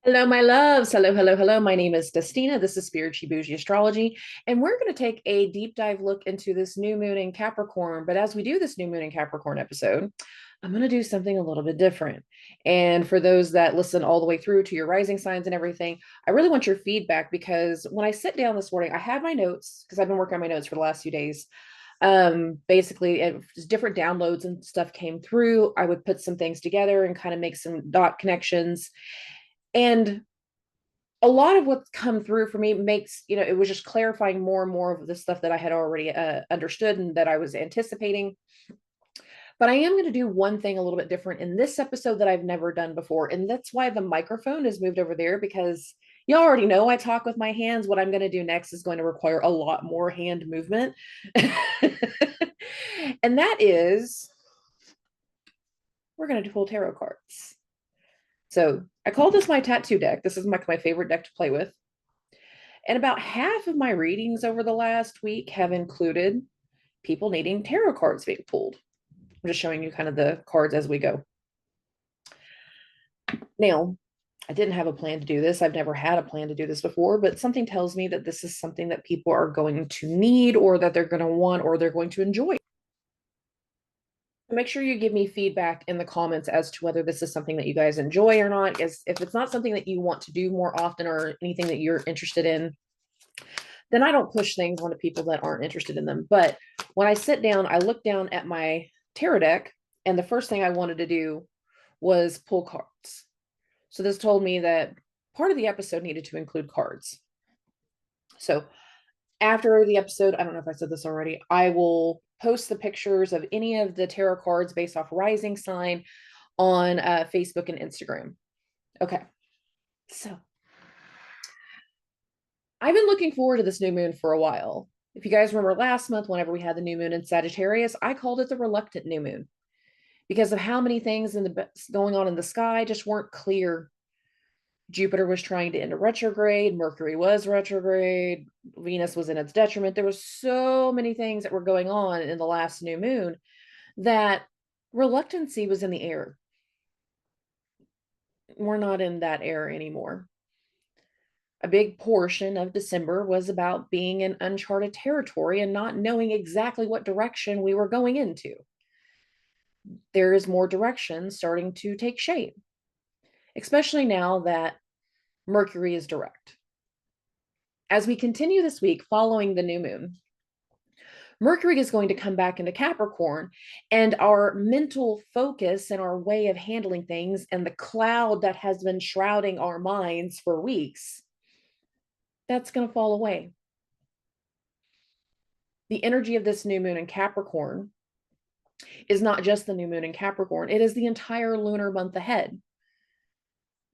Hello, my loves. Hello, hello, hello. My name is Dustina. This is Spiritual Boujee Astrology, and we're going to take a deep dive look into this new moon in Capricorn. But as we do this new moon in Capricorn episode, I'm going to do something a little bit different. And for those that listen all the way through to your rising signs and everything, I really want your feedback because when I sit down this morning, I had my notes because I've been working on my notes for the last few days. Basically, different downloads and stuff came through. I would put some things together and kind of make some dot connections. And a lot of what's come through for me makes, it was just clarifying more and more of the stuff that I had already understood and that I was anticipating. But I am going to do one thing a little bit different in this episode that I've never done before. And that's why the microphone is moved over there, because you already know I talk with my hands. What I'm going to do next is going to require a lot more hand movement. And that is, we're going to pull tarot cards. So I call this my tattoo deck. This is my favorite deck to play with. And about half of my readings over the last week have included people needing tarot cards being pulled. I'm just showing you kind of the cards as we go. Now, I didn't have a plan to do this. I've never had a plan to do this before, but something tells me that this is something that people are going to need or that they're going to want or they're going to enjoy. Make sure you give me feedback in the comments as to whether this is something that you guys enjoy or not. If it's not something that you want to do more often or anything that you're interested in, then I don't push things onto people that aren't interested in them. But when I sit down, I look down at my tarot deck, and the first thing I wanted to do was pull cards. So this told me that part of the episode needed to include cards. So after the episode, I don't know if I said this already, I will post the pictures of any of the tarot cards based off rising sign on Facebook and Instagram. Okay. So I've been looking forward to this new moon for a while. If you guys remember last month, whenever we had the new moon in Sagittarius, I called it the reluctant new moon because of how many things going on in the sky just weren't clear. Jupiter was trying to enter retrograde, Mercury was retrograde, Venus was in its detriment. There were so many things that were going on in the last new moon that reluctancy was in the air. We're not in that air anymore. A big portion of December was about being in uncharted territory and not knowing exactly what direction we were going into. There is more direction starting to take shape, especially now that Mercury is direct. As we continue this week following the new moon, Mercury is going to come back into Capricorn, and our mental focus and our way of handling things and the cloud that has been shrouding our minds for weeks, that's going to fall away. The energy of this new moon in Capricorn is not just the new moon in Capricorn, it is the entire lunar month ahead.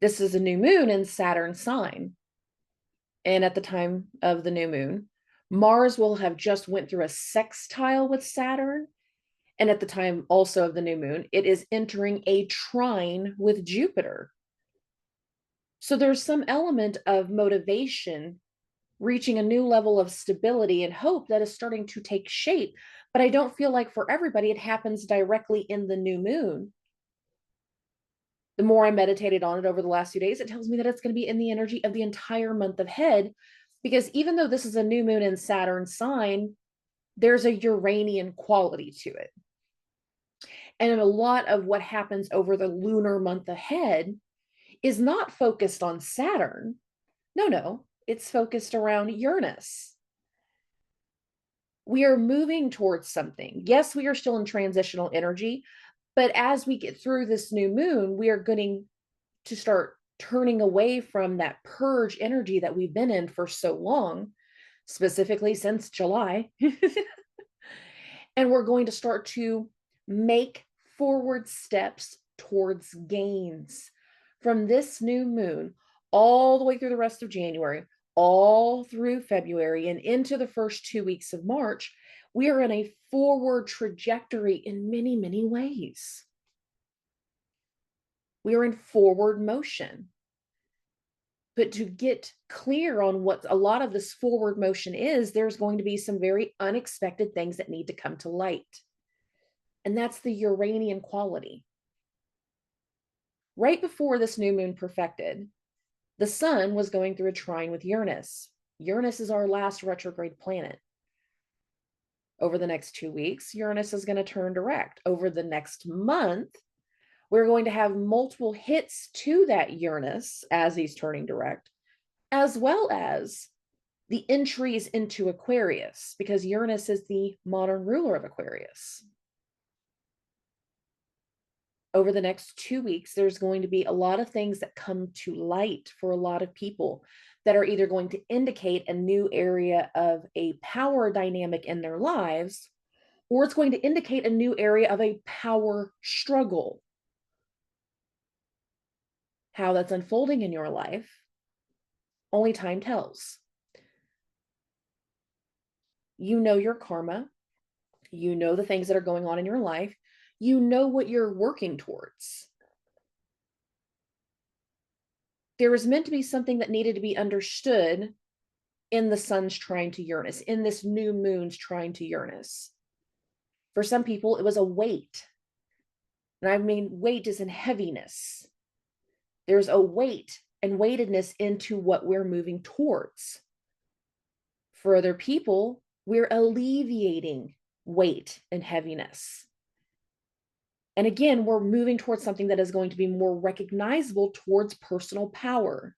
This is a new moon in Saturn sign. And at the time of the new moon, Mars will have just went through a sextile with Saturn. And at the time also of the new moon, it is entering a trine with Jupiter. So there's some element of motivation, reaching a new level of stability and hope that is starting to take shape. But I don't feel like for everybody it happens directly in the new moon. The more I meditated on it over the last few days, it tells me that it's going to be in the energy of the entire month ahead. Because even though this is a new moon in Saturn sign, there's a Uranian quality to it. And a lot of what happens over the lunar month ahead is not focused on Saturn. No, it's focused around Uranus. We are moving towards something. Yes, we are still in transitional energy, but as we get through this new moon, we are going to start turning away from that purge energy that we've been in for so long, specifically since July. And we're going to start to make forward steps towards gains from this new moon all the way through the rest of January, all through February, and into the first 2 weeks of March. We are in a forward trajectory in many, many ways. We are in forward motion. But to get clear on what a lot of this forward motion is, there's going to be some very unexpected things that need to come to light. And that's the Uranian quality. Right before this new moon perfected, the sun was going through a trine with Uranus. Uranus is our last retrograde planet. Over the next 2 weeks, Uranus is going to turn direct. Over the next month, we're going to have multiple hits to that Uranus as he's turning direct, as well as the entries into Aquarius, because Uranus is the modern ruler of Aquarius. Over the next 2 weeks, there's going to be a lot of things that come to light for a lot of people that are either going to indicate a new area of a power dynamic in their lives, or it's going to indicate a new area of a power struggle. How that's unfolding in your life, only time tells. You know your karma. You know the things that are going on in your life. You know what you're working towards. There was meant to be something that needed to be understood in the sun's trine to Uranus, in this new moon's trine to Uranus. For some people, it was a weight. And I mean, weight is in heaviness. There's a weight and weightedness into what we're moving towards. For other people, we're alleviating weight and heaviness. And again, we're moving towards something that is going to be more recognizable towards personal power.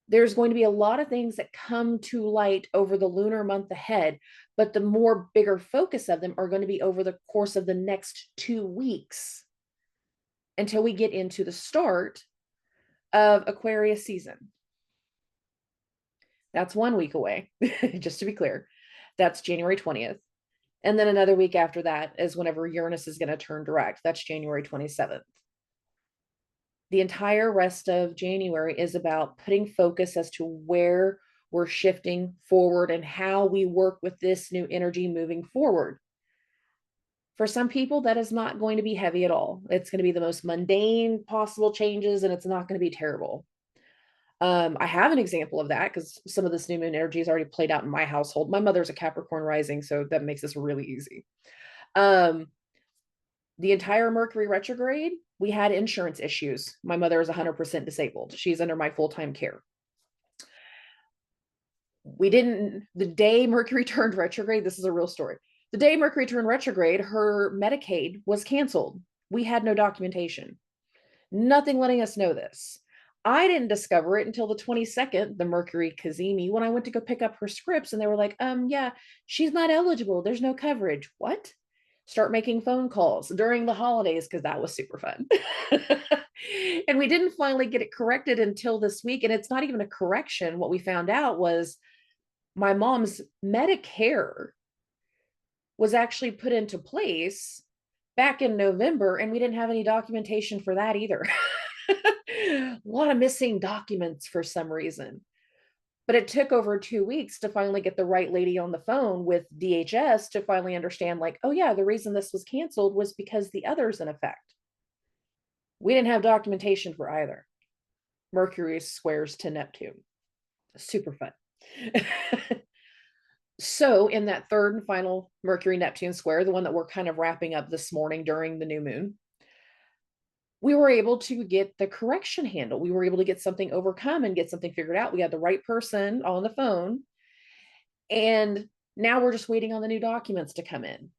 There's going to be a lot of things that come to light over the lunar month ahead, but the more bigger focus of them are going to be over the course of the next 2 weeks until we get into the start of Aquarius season. That's 1 week away, just to be clear. That's January 20th. And then another week after that is whenever Uranus is going to turn direct. That's January 27th. The entire rest of January is about putting focus as to where we're shifting forward and how we work with this new energy moving forward. For some people, that is not going to be heavy at all. It's going to be the most mundane possible changes, and it's not going to be terrible. I have an example of that because some of this new moon energy is already played out in my household. My mother's a Capricorn rising, so that makes this really easy. The entire Mercury retrograde, we had insurance issues. My mother is 100% disabled. She's under my full-time care. The day Mercury turned retrograde, this is a real story. The day Mercury turned retrograde, her Medicaid was canceled. We had no documentation. Nothing letting us know this. I didn't discover it until the 22nd, the Mercury Kazemi, when I went to go pick up her scripts, and they were like, yeah, she's not eligible. There's no coverage. What? Start making phone calls during the holidays because that was super fun. And we didn't finally get it corrected until this week. And it's not even a correction. What we found out was my mom's Medicare was actually put into place back in November, and we didn't have any documentation for that either. A lot of missing documents for some reason. But it took over 2 weeks to finally get the right lady on the phone with DHS to finally understand, like, oh yeah, the reason this was canceled was because the other's in effect. We didn't have documentation for either. Mercury squares to Neptune. Super fun. So in that third and final Mercury-Neptune square, the one that we're kind of wrapping up this morning during the new moon, we were able to get the correction handle. We were able to get something overcome and get something figured out. We had the right person on the phone. And now we're just waiting on the new documents to come in.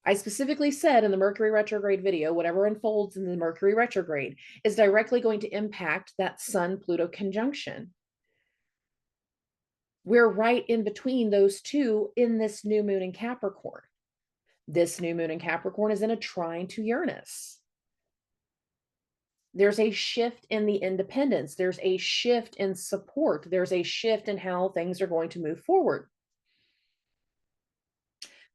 I specifically said in the Mercury retrograde video, whatever unfolds in the Mercury retrograde is directly going to impact that Sun-Pluto conjunction. We're right in between those two in this new moon in Capricorn. This new moon in Capricorn is in a trine to Uranus. There's a shift in the independence. There's a shift in support. There's a shift in how things are going to move forward.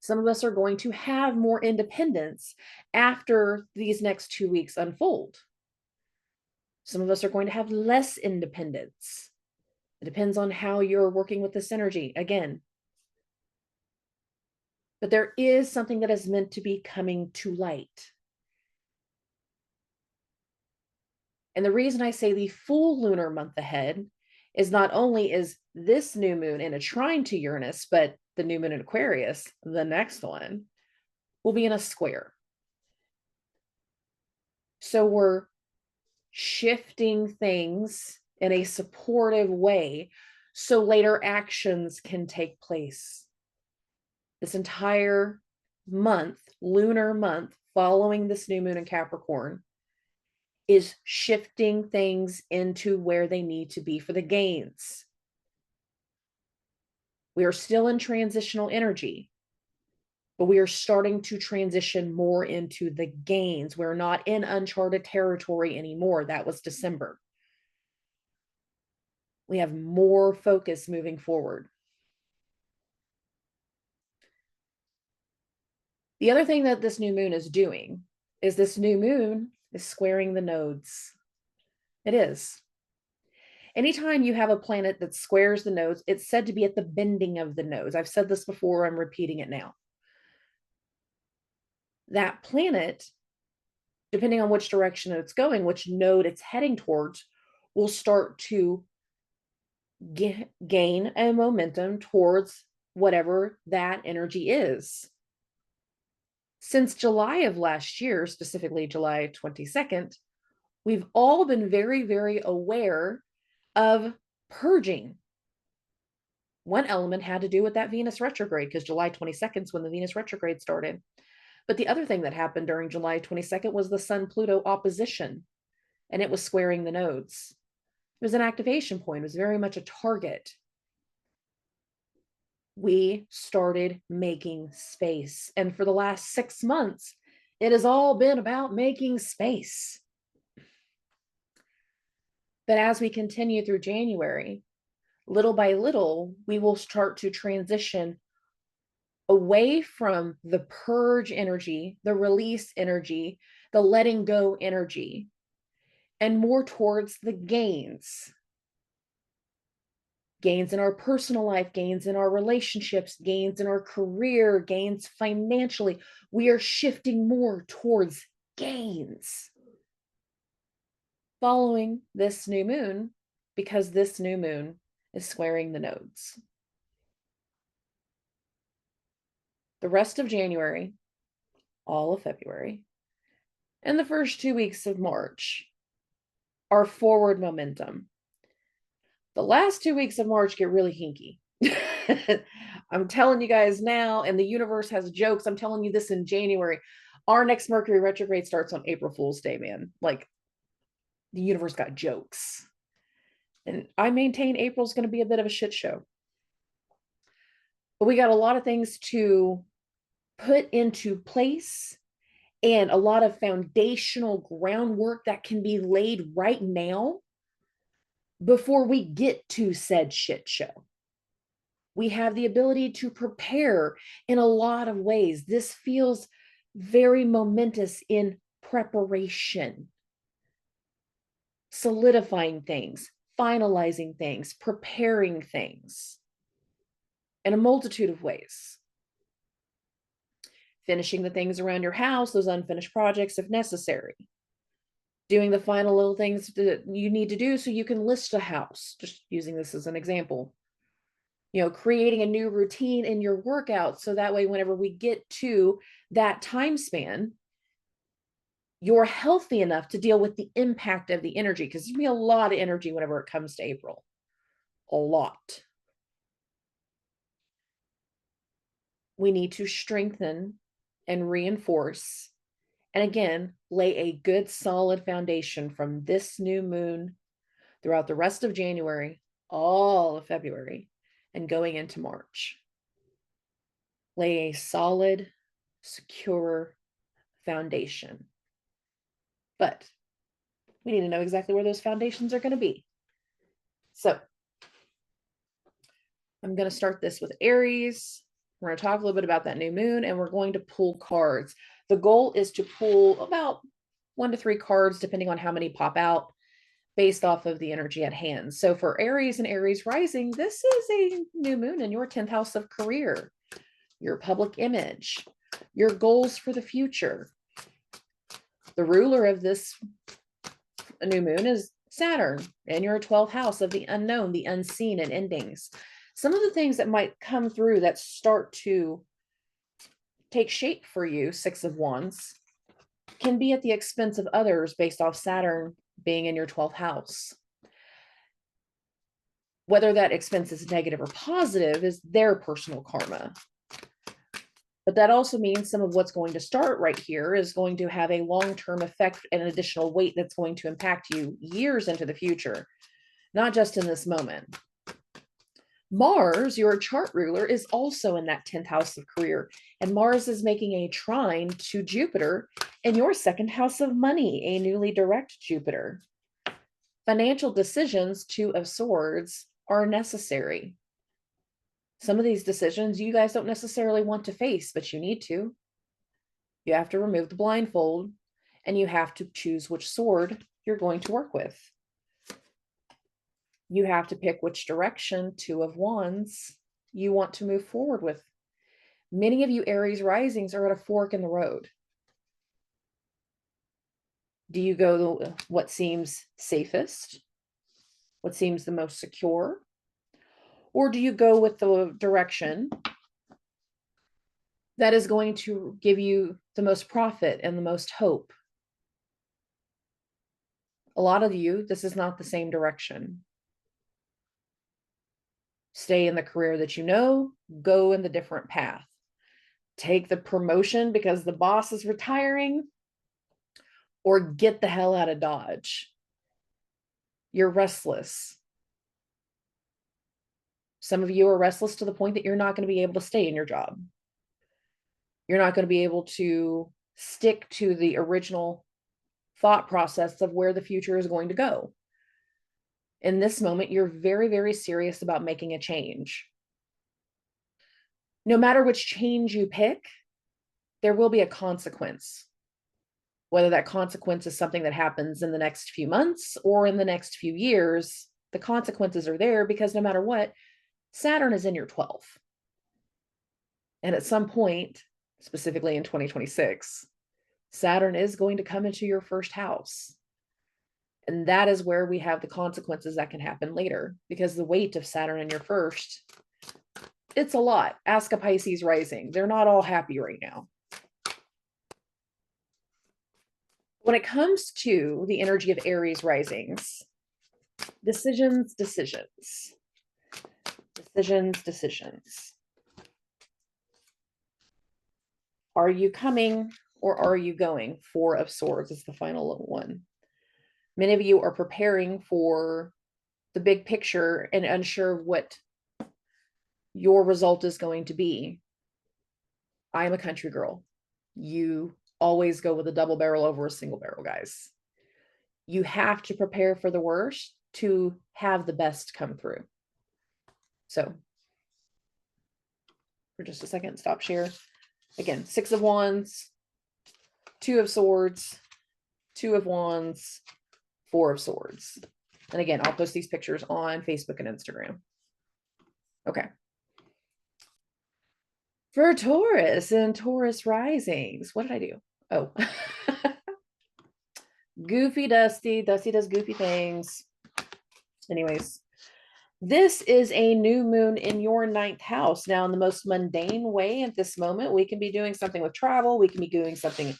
Some of us are going to have more independence after these next 2 weeks unfold. Some of us are going to have less independence. It depends on how you're working with this energy again. But there is something that is meant to be coming to light. And the reason I say the full lunar month ahead is not only is this new moon in a trine to Uranus, but the new moon in Aquarius, the next one, will be in a square. So we're shifting things in a supportive way so later actions can take place. This entire month, lunar month, following this new moon in Capricorn, is shifting things into where they need to be for the gains. We are still in transitional energy, but we are starting to transition more into the gains. We're not in uncharted territory anymore. That was December. We have more focus moving forward. The other thing that this new moon is doing is this new moon is squaring the nodes. It is. Anytime you have a planet that squares the nodes, it's said to be at the bending of the nodes. I've said this before, I'm repeating it now. That planet, depending on which direction it's going, which node it's heading towards, will start to gain a momentum towards whatever that energy is. Since July of last year, specifically July 22nd, we've all been very, very aware of purging. One element had to do with that Venus retrograde, because July 22nd is when the Venus retrograde started. But the other thing that happened during July 22nd was the Sun-Pluto opposition, and it was squaring the nodes. It was an activation point. It was very much a target. We started making space. And for the last 6 months, it has all been about making space. But as we continue through January, little by little, we will start to transition away from the purge energy, the release energy, the letting go energy, and more towards the gains. Gains in our personal life, gains in our relationships, gains in our career, gains financially. We are shifting more towards gains following this new moon, because this new moon is squaring the nodes. The rest of January, all of February, and the first 2 weeks of March are forward momentum. The last 2 weeks of March get really hinky. I'm telling you guys now, and the universe has jokes. I'm telling you this in January. Our next Mercury retrograde starts on April Fool's Day, man. Like, the universe got jokes. And I maintain April's going to be a bit of a shit show. But we got a lot of things to put into place and a lot of foundational groundwork that can be laid right now before we get to said shit show. We have the ability to prepare in a lot of ways. This feels very momentous in preparation, solidifying things, finalizing things, preparing things in a multitude of ways. Finishing the things around your house, those unfinished projects if necessary. Doing the final little things that you need to do so you can list a house, just using this as an example. You know, creating a new routine in your workout so that way whenever we get to that time span, you're healthy enough to deal with the impact of the energy, because there's going to be a lot of energy whenever it comes to April. A lot. We need to strengthen and reinforce, and again, lay a good solid foundation from this new moon throughout the rest of January, all of February, and going into March. Lay a solid, secure foundation. But we need to know exactly where those foundations are going to be. So I'm going to start this with Aries. We're going to talk a little bit about that new moon, and we're going to pull cards. The goal is to pull about 1 to 3 cards, depending on how many pop out, based off of the energy at hand. So for Aries and Aries rising, this is a new moon in your 10th house of career, your public image, your goals for the future. The ruler of this new moon is Saturn, in your 12th house of the unknown, the unseen, and endings. Some of the things that might come through that start to take shape for you, 6 of Wands, can be at the expense of others based off Saturn being in your 12th house. Whether that expense is negative or positive is their personal karma. But that also means some of what's going to start right here is going to have a long-term effect and an additional weight that's going to impact you years into the future, not just in this moment. Mars, your chart ruler, is also in that 10th house of career, and Mars is making a trine to Jupiter in your 2nd house of money, a newly direct Jupiter. Financial decisions, 2 of Swords, are necessary. Some of these decisions you guys don't necessarily want to face, but you need to. You have to remove the blindfold, and you have to choose which sword you're going to work with. You have to pick which direction, 2 of Wands, you want to move forward with. Many of you Aries risings are at a fork in the road. Do you go what seems safest? What seems the most secure? Or do you go with the direction that is going to give you the most profit and the most hope? A lot of you, this is not the same direction. Stay in the career that you know, go in the different path. Take the promotion because the boss is retiring, or get the hell out of Dodge. You're restless. Some of you are restless to the point that you're not going to be able to stay in your job. You're not going to be able to stick to the original thought process of where the future is going to go. In this moment, you're very, very serious about making a change. No matter which change you pick, there will be a consequence. Whether that consequence is something that happens in the next few months or in the next few years, the consequences are there because no matter what, Saturn is in your 12th. And at some point, specifically in 2026, Saturn is going to come into your 1st house. And that is where we have the consequences that can happen later, because the weight of Saturn in your 1st, it's a lot. Ask a Pisces rising. They're not all happy right now. When it comes to the energy of Aries risings, decisions. Are you coming or are you going? 4 of Swords is the final one. Many of you are preparing for the big picture and unsure what your result is going to be. I am a country girl. You always go with a double barrel over a single barrel, guys. You have to prepare for the worst to have the best come through. So, for just a second, stop share. Again, 6 of Wands, 2 of Swords, 2 of Wands, 4 of Swords. And again, I'll post these pictures on Facebook and Instagram. Okay. For Taurus and Taurus risings, what did I do? Oh, goofy Dusty. Dusty does goofy things. Anyways, this is a new moon in your 9th house. Now, in the most mundane way at this moment, we can be doing something with travel. We can be doing something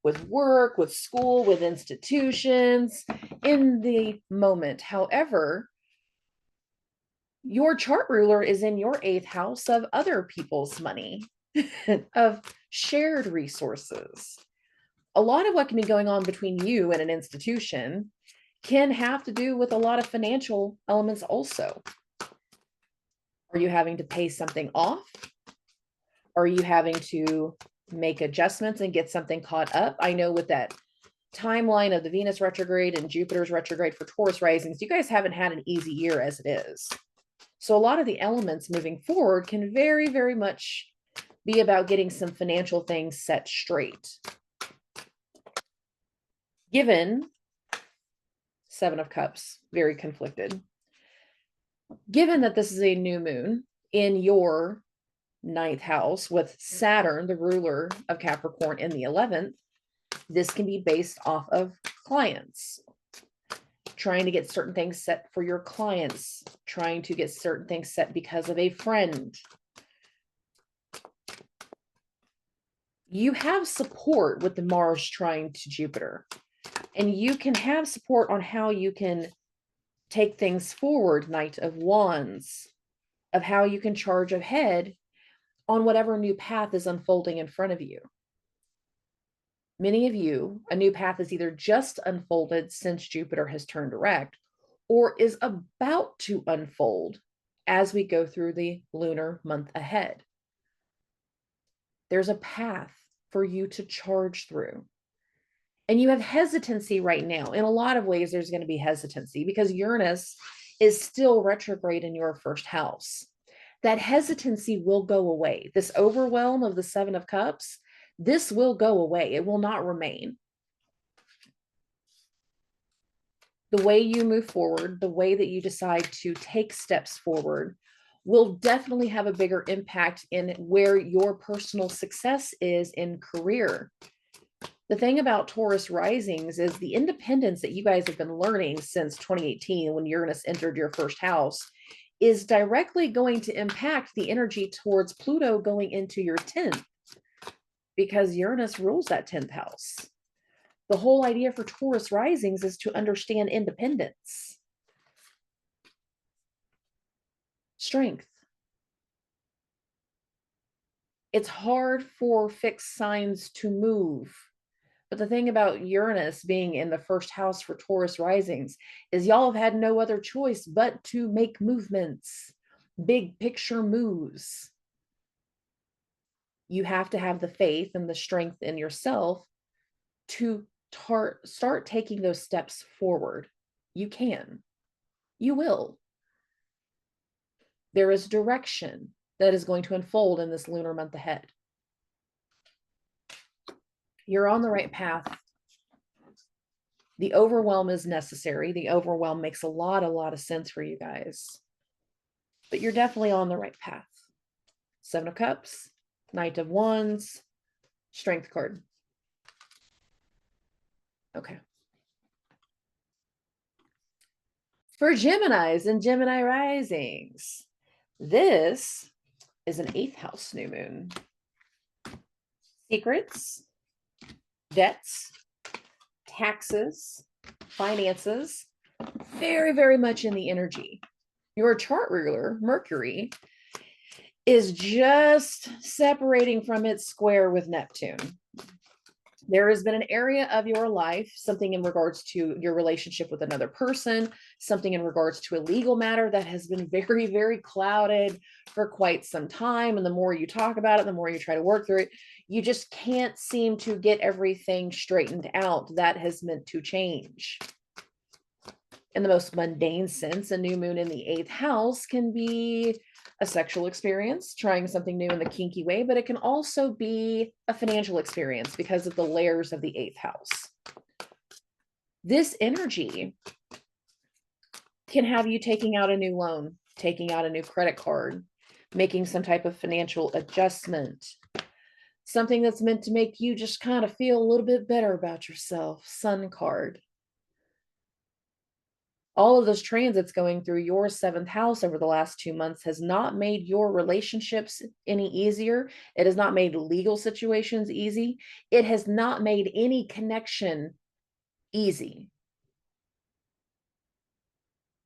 with work, with school, with institutions in the moment. However, your chart ruler is in your 8th house of other people's money, of shared resources. A lot of what can be going on between you and an institution can have to do with a lot of financial elements also. Are you having to pay something off? Are you having to make adjustments and get something caught up? I know with that timeline of the Venus retrograde and Jupiter's retrograde for Taurus risings, you guys haven't had an easy year as it is. So a lot of the elements moving forward can very, very much be about getting some financial things set straight. Given 7 of Cups, very conflicted. Given that this is a new moon in your 9th house with Saturn, the ruler of Capricorn, in the 11th, this can be based off of clients. Trying to get certain things set for your clients, trying to get certain things set because of a friend. You have support with the Mars trine to Jupiter, and you can have support on how you can take things forward, Knight of Wands, of how you can charge ahead on whatever new path is unfolding in front of you. Many of you, a new path is either just unfolded since Jupiter has turned direct, or is about to unfold as we go through the lunar month ahead. There's a path for you to charge through. And you have hesitancy right now. In a lot of ways, there's going to be hesitancy because Uranus is still retrograde in your first house. That hesitancy will go away. This overwhelm of the Seven of Cups, this will go away. It will not remain. The way you move forward, the way that you decide to take steps forward will definitely have a bigger impact in where your personal success is in career. The thing about Taurus risings is the independence that you guys have been learning since 2018 when Uranus entered your first house is directly going to impact the energy towards Pluto going into your 10th, because Uranus rules that 10th house. The whole idea for Taurus risings is to understand independence, strength. It's hard for fixed signs to move. But the thing about Uranus being in the first house for Taurus risings is y'all have had no other choice but to make movements, big picture moves. You have to have the faith and the strength in yourself to start taking those steps forward. You can. You will. There is direction that is going to unfold in this lunar month ahead. You're on the right path. The overwhelm is necessary. The overwhelm makes a lot of sense for you guys. But you're definitely on the right path. Seven of Cups, Knight of Wands, Strength card. Okay. For Geminis and Gemini risings, this is an 8th house new moon. Secrets, debts, taxes, finances, very much in the energy. Your chart ruler, Mercury, is just separating from its square with Neptune. There has been an area of your life, something in regards to your relationship with another person, something in regards to a legal matter that has been very clouded for quite some time. And the more you talk about it, the more you try to work through it, you just can't seem to get everything straightened out. That has meant to change. In the most mundane sense, a new moon in the 8th house can be a sexual experience, trying something new in the kinky way, but it can also be a financial experience because of the layers of the 8th house. This energy can have you taking out a new loan, taking out a new credit card, making some type of financial adjustment, something that's meant to make you just kind of feel a little bit better about yourself. Sun card. All of those transits going through your 7th house over the last 2 months has not made your relationships any easier. It has not made legal situations easy. It has not made any connection easy.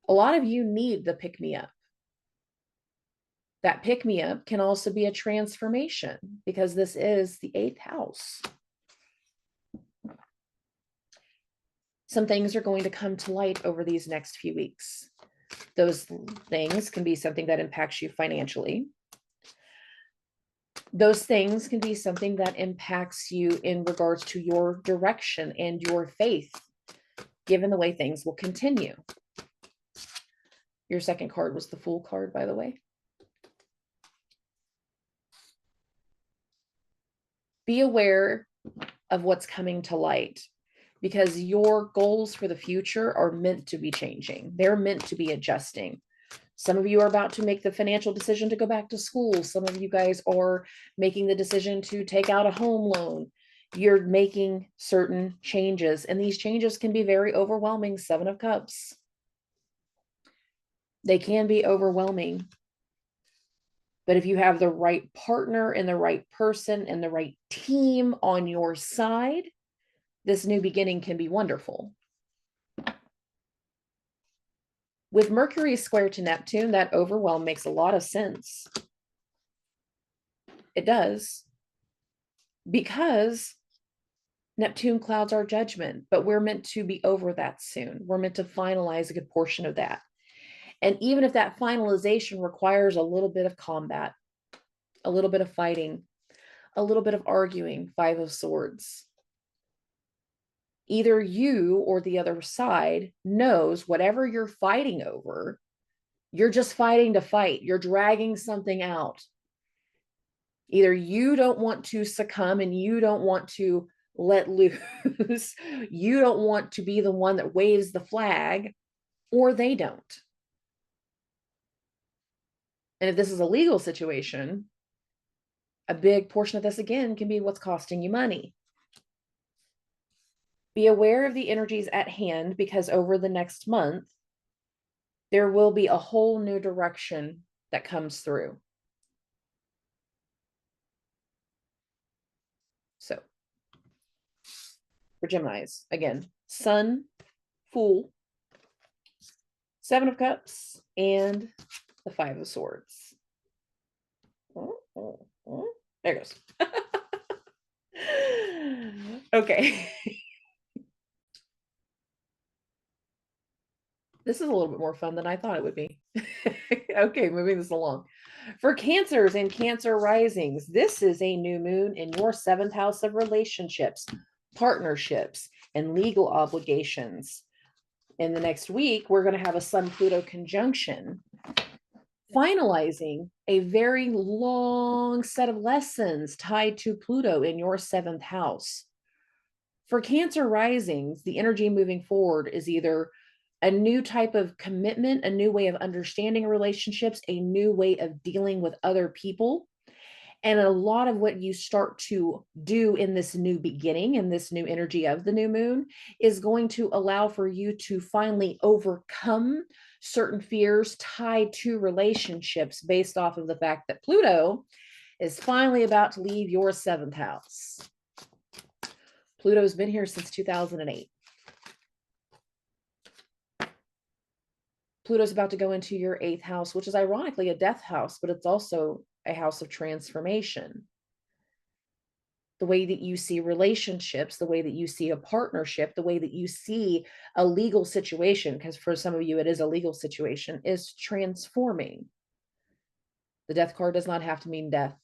A lot of you need the pick-me-up. That pick-me-up can also be a transformation because this is the 8th house. Some things are going to come to light over these next few weeks. Those things can be something that impacts you financially. Those things can be something that impacts you in regards to your direction and your faith, given the way things will continue. Your second card was the Fool card, by the way. Be aware of what's coming to light, because your goals for the future are meant to be changing. They're meant to be adjusting. Some of you are about to make the financial decision to go back to school. Some of you guys are making the decision to take out a home loan. You're making certain changes, and these changes can be very overwhelming. 7 of Cups. They can be overwhelming. But if you have the right partner and the right person and the right team on your side, this new beginning can be wonderful. With Mercury square to Neptune, that overwhelm makes a lot of sense. It does. Because Neptune clouds our judgment, but we're meant to be over that soon. We're meant to finalize a good portion of that. And even if that finalization requires a little bit of combat, a little bit of fighting, a little bit of arguing, Five of Swords, either you or the other side knows whatever you're fighting over, you're just fighting to fight. You're dragging something out. Either you don't want to succumb and you don't want to let loose, you don't want to be the one that waves the flag, or they don't. And if this is a legal situation, a big portion of this again can be what's costing you money. Be aware of the energies at hand, because over the next month, there will be a whole new direction that comes through. So, for Geminis, again, Sun, Fool, Seven of Cups, and the Five of Swords. There it goes. Okay. This is a little bit more fun than I thought it would be. Okay, moving this along. For Cancers and Cancer risings, this is a new moon in your 7th house of relationships, partnerships, and legal obligations. In the next week, we're going to have a Sun-Pluto conjunction, finalizing a very long set of lessons tied to Pluto in your 7th house. For Cancer risings, the energy moving forward is either a new type of commitment, a new way of understanding relationships, a new way of dealing with other people. And a lot of what you start to do in this new beginning, in this new energy of the new moon, is going to allow for you to finally overcome certain fears tied to relationships based off of the fact that Pluto is finally about to leave your 7th house. Pluto's been here since 2008. Pluto's about to go into your 8th house, which is ironically a death house, but it's also a house of transformation. The way that you see relationships, the way that you see a partnership, the way that you see a legal situation, because for some of you it is a legal situation, is transforming. The death card does not have to mean death.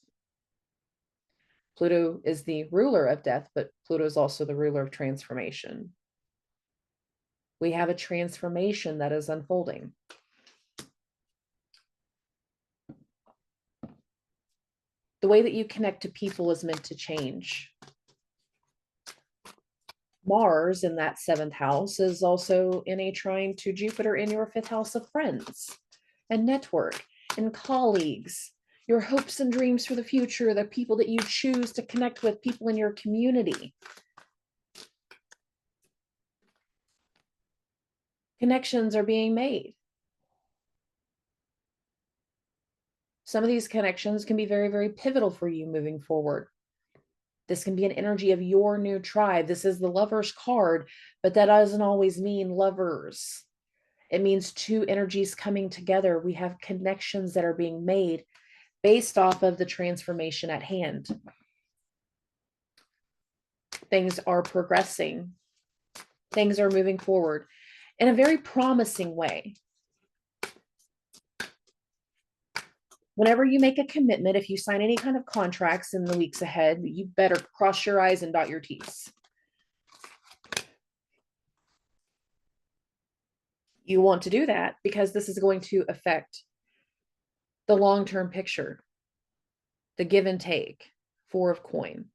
Pluto is the ruler of death, but Pluto is also the ruler of transformation. We have a transformation that is unfolding. The way that you connect to people is meant to change. Mars in that 7th house is also in a trine to Jupiter in your 5th house of friends and network and colleagues, your hopes and dreams for the future, the people that you choose to connect with, people in your community. Connections are being made. Some of these connections can be very, very pivotal for you moving forward. This can be an energy of your new tribe. This is the Lover's card, but that doesn't always mean lovers. It means two energies coming together. We have connections that are being made based off of the transformation at hand. Things are progressing. Things are moving forward in a very promising way. Whenever you make a commitment, if you sign any kind of contracts in the weeks ahead, you better cross your I's and dot your T's. You want to do that because this is going to affect the long-term picture, the give and take, 4 of coin.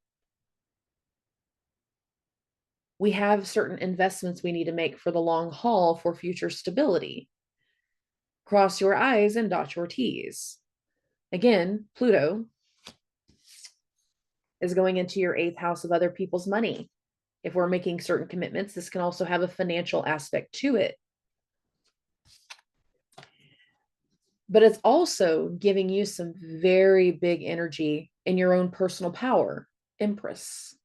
We have certain investments we need to make for the long haul for future stability. Cross your I's and dot your T's. Again, Pluto is going into your 8th house of other people's money. If we're making certain commitments, this can also have a financial aspect to it. but it's also giving you some very big energy in your own personal power. Empress.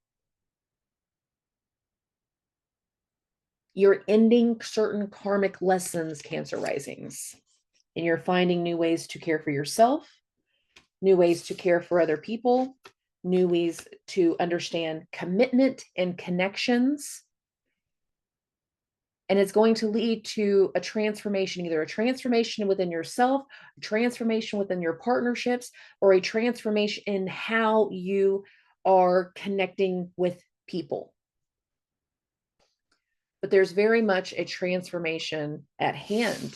You're ending certain karmic lessons, Cancer risings, and you're finding new ways to care for yourself, new ways to care for other people, new ways to understand commitment and connections. And it's going to lead to a transformation, either a transformation within yourself, a transformation within your partnerships, or a transformation in how you are connecting with people. But there's very much a transformation at hand.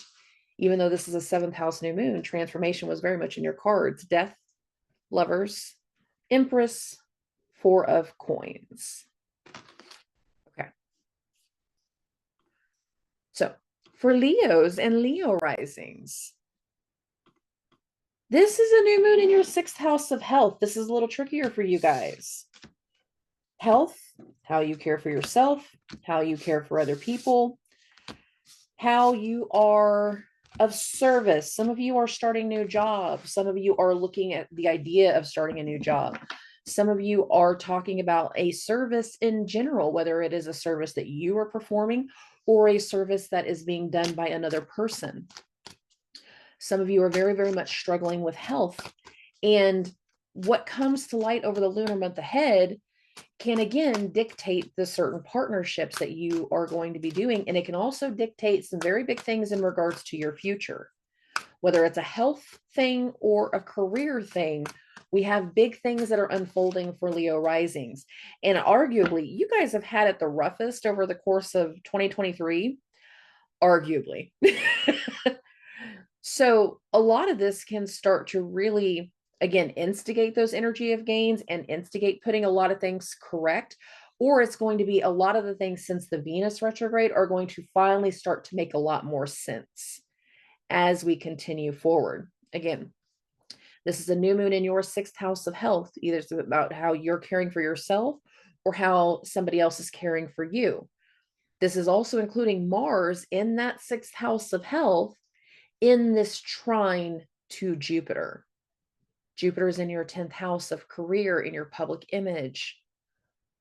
Even though this is a seventh house new moon, transformation was very much in your cards. Death, Lovers, Empress, Four of Coins. Okay. So for Leos and Leo risings, this is a new moon in your sixth house of health. This is a little trickier for you guys. Health, how you care for yourself, how you care for other people, how you are of service. Some of you are starting new jobs. Some of you are looking at the idea of starting a new job. Some of you are talking about a service in general, whether it is a service that you are performing or a service that is being done by another person. Some of you are very, very much struggling with health. And what comes to light over the lunar month ahead can again dictate the certain partnerships that you are going to be doing. And it can also dictate some very big things in regards to your future, whether it's a health thing or a career thing. We have big things that are unfolding for Leo risings. And arguably, you guys have had it the roughest over the course of 2023, arguably. So a lot of this can start to really, again, instigate those energy of gains and instigate putting a lot of things correct. Or it's going to be a lot of the things since the Venus retrograde are going to finally start to make a lot more sense as we continue forward. Again, this is a new moon in your sixth house of health. Either it's about how you're caring for yourself or how somebody else is caring for you. This is also including Mars in that sixth house of health in this trine to Jupiter. Jupiter is in your 10th house of career, in your public image.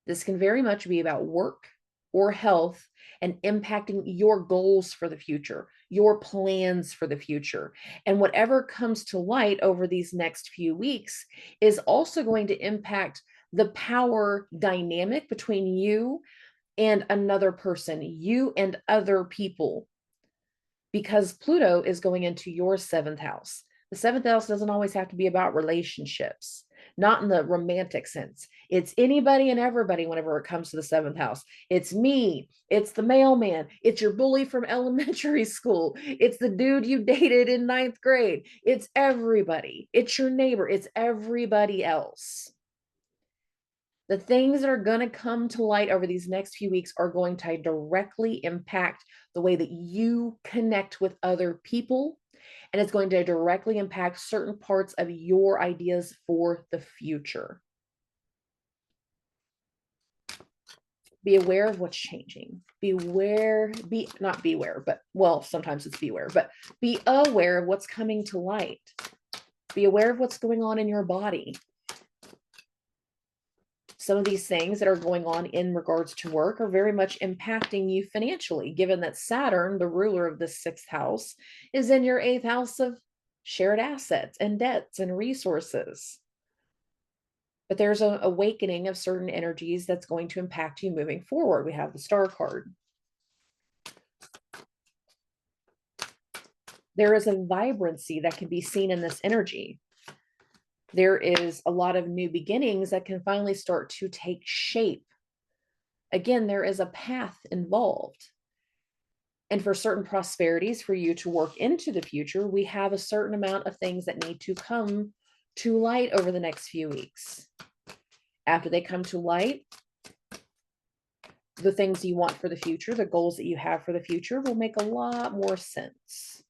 This can very much be about work or health and impacting your goals for the future, your plans for the future. And whatever comes to light over these next few weeks is also going to impact the power dynamic between you and another person, you and other people, because Pluto is going into your seventh house. The seventh house doesn't always have to be about relationships, not in the romantic sense. It's anybody and everybody whenever it comes to the seventh house. It's me. It's the mailman. It's your bully from elementary school. It's the dude you dated in ninth grade. It's everybody. It's your neighbor. It's everybody else. The things that are going to come to light over these next few weeks are going to directly impact the way that you connect with other people. And it's going to directly impact certain parts of your ideas for the future. Be aware of what's changing. Not beware, but well, sometimes it's beware, but be aware of what's coming to light. Be aware of what's going on in your body. Some of these things that are going on in regards to work are very much impacting you financially, given that Saturn, the ruler of the sixth house, is in your eighth house of shared assets and debts and resources. But there's an awakening of certain energies that's going to impact you moving forward. We have the Star card. There is a vibrancy that can be seen in this energy. There is a lot of new beginnings that can finally start to take shape. Again, there is a path involved. And for certain prosperities for you to work into the future, we have a certain amount of things that need to come to light over the next few weeks. After they come to light, the things you want for the future, the goals that you have for the future will make a lot more sense.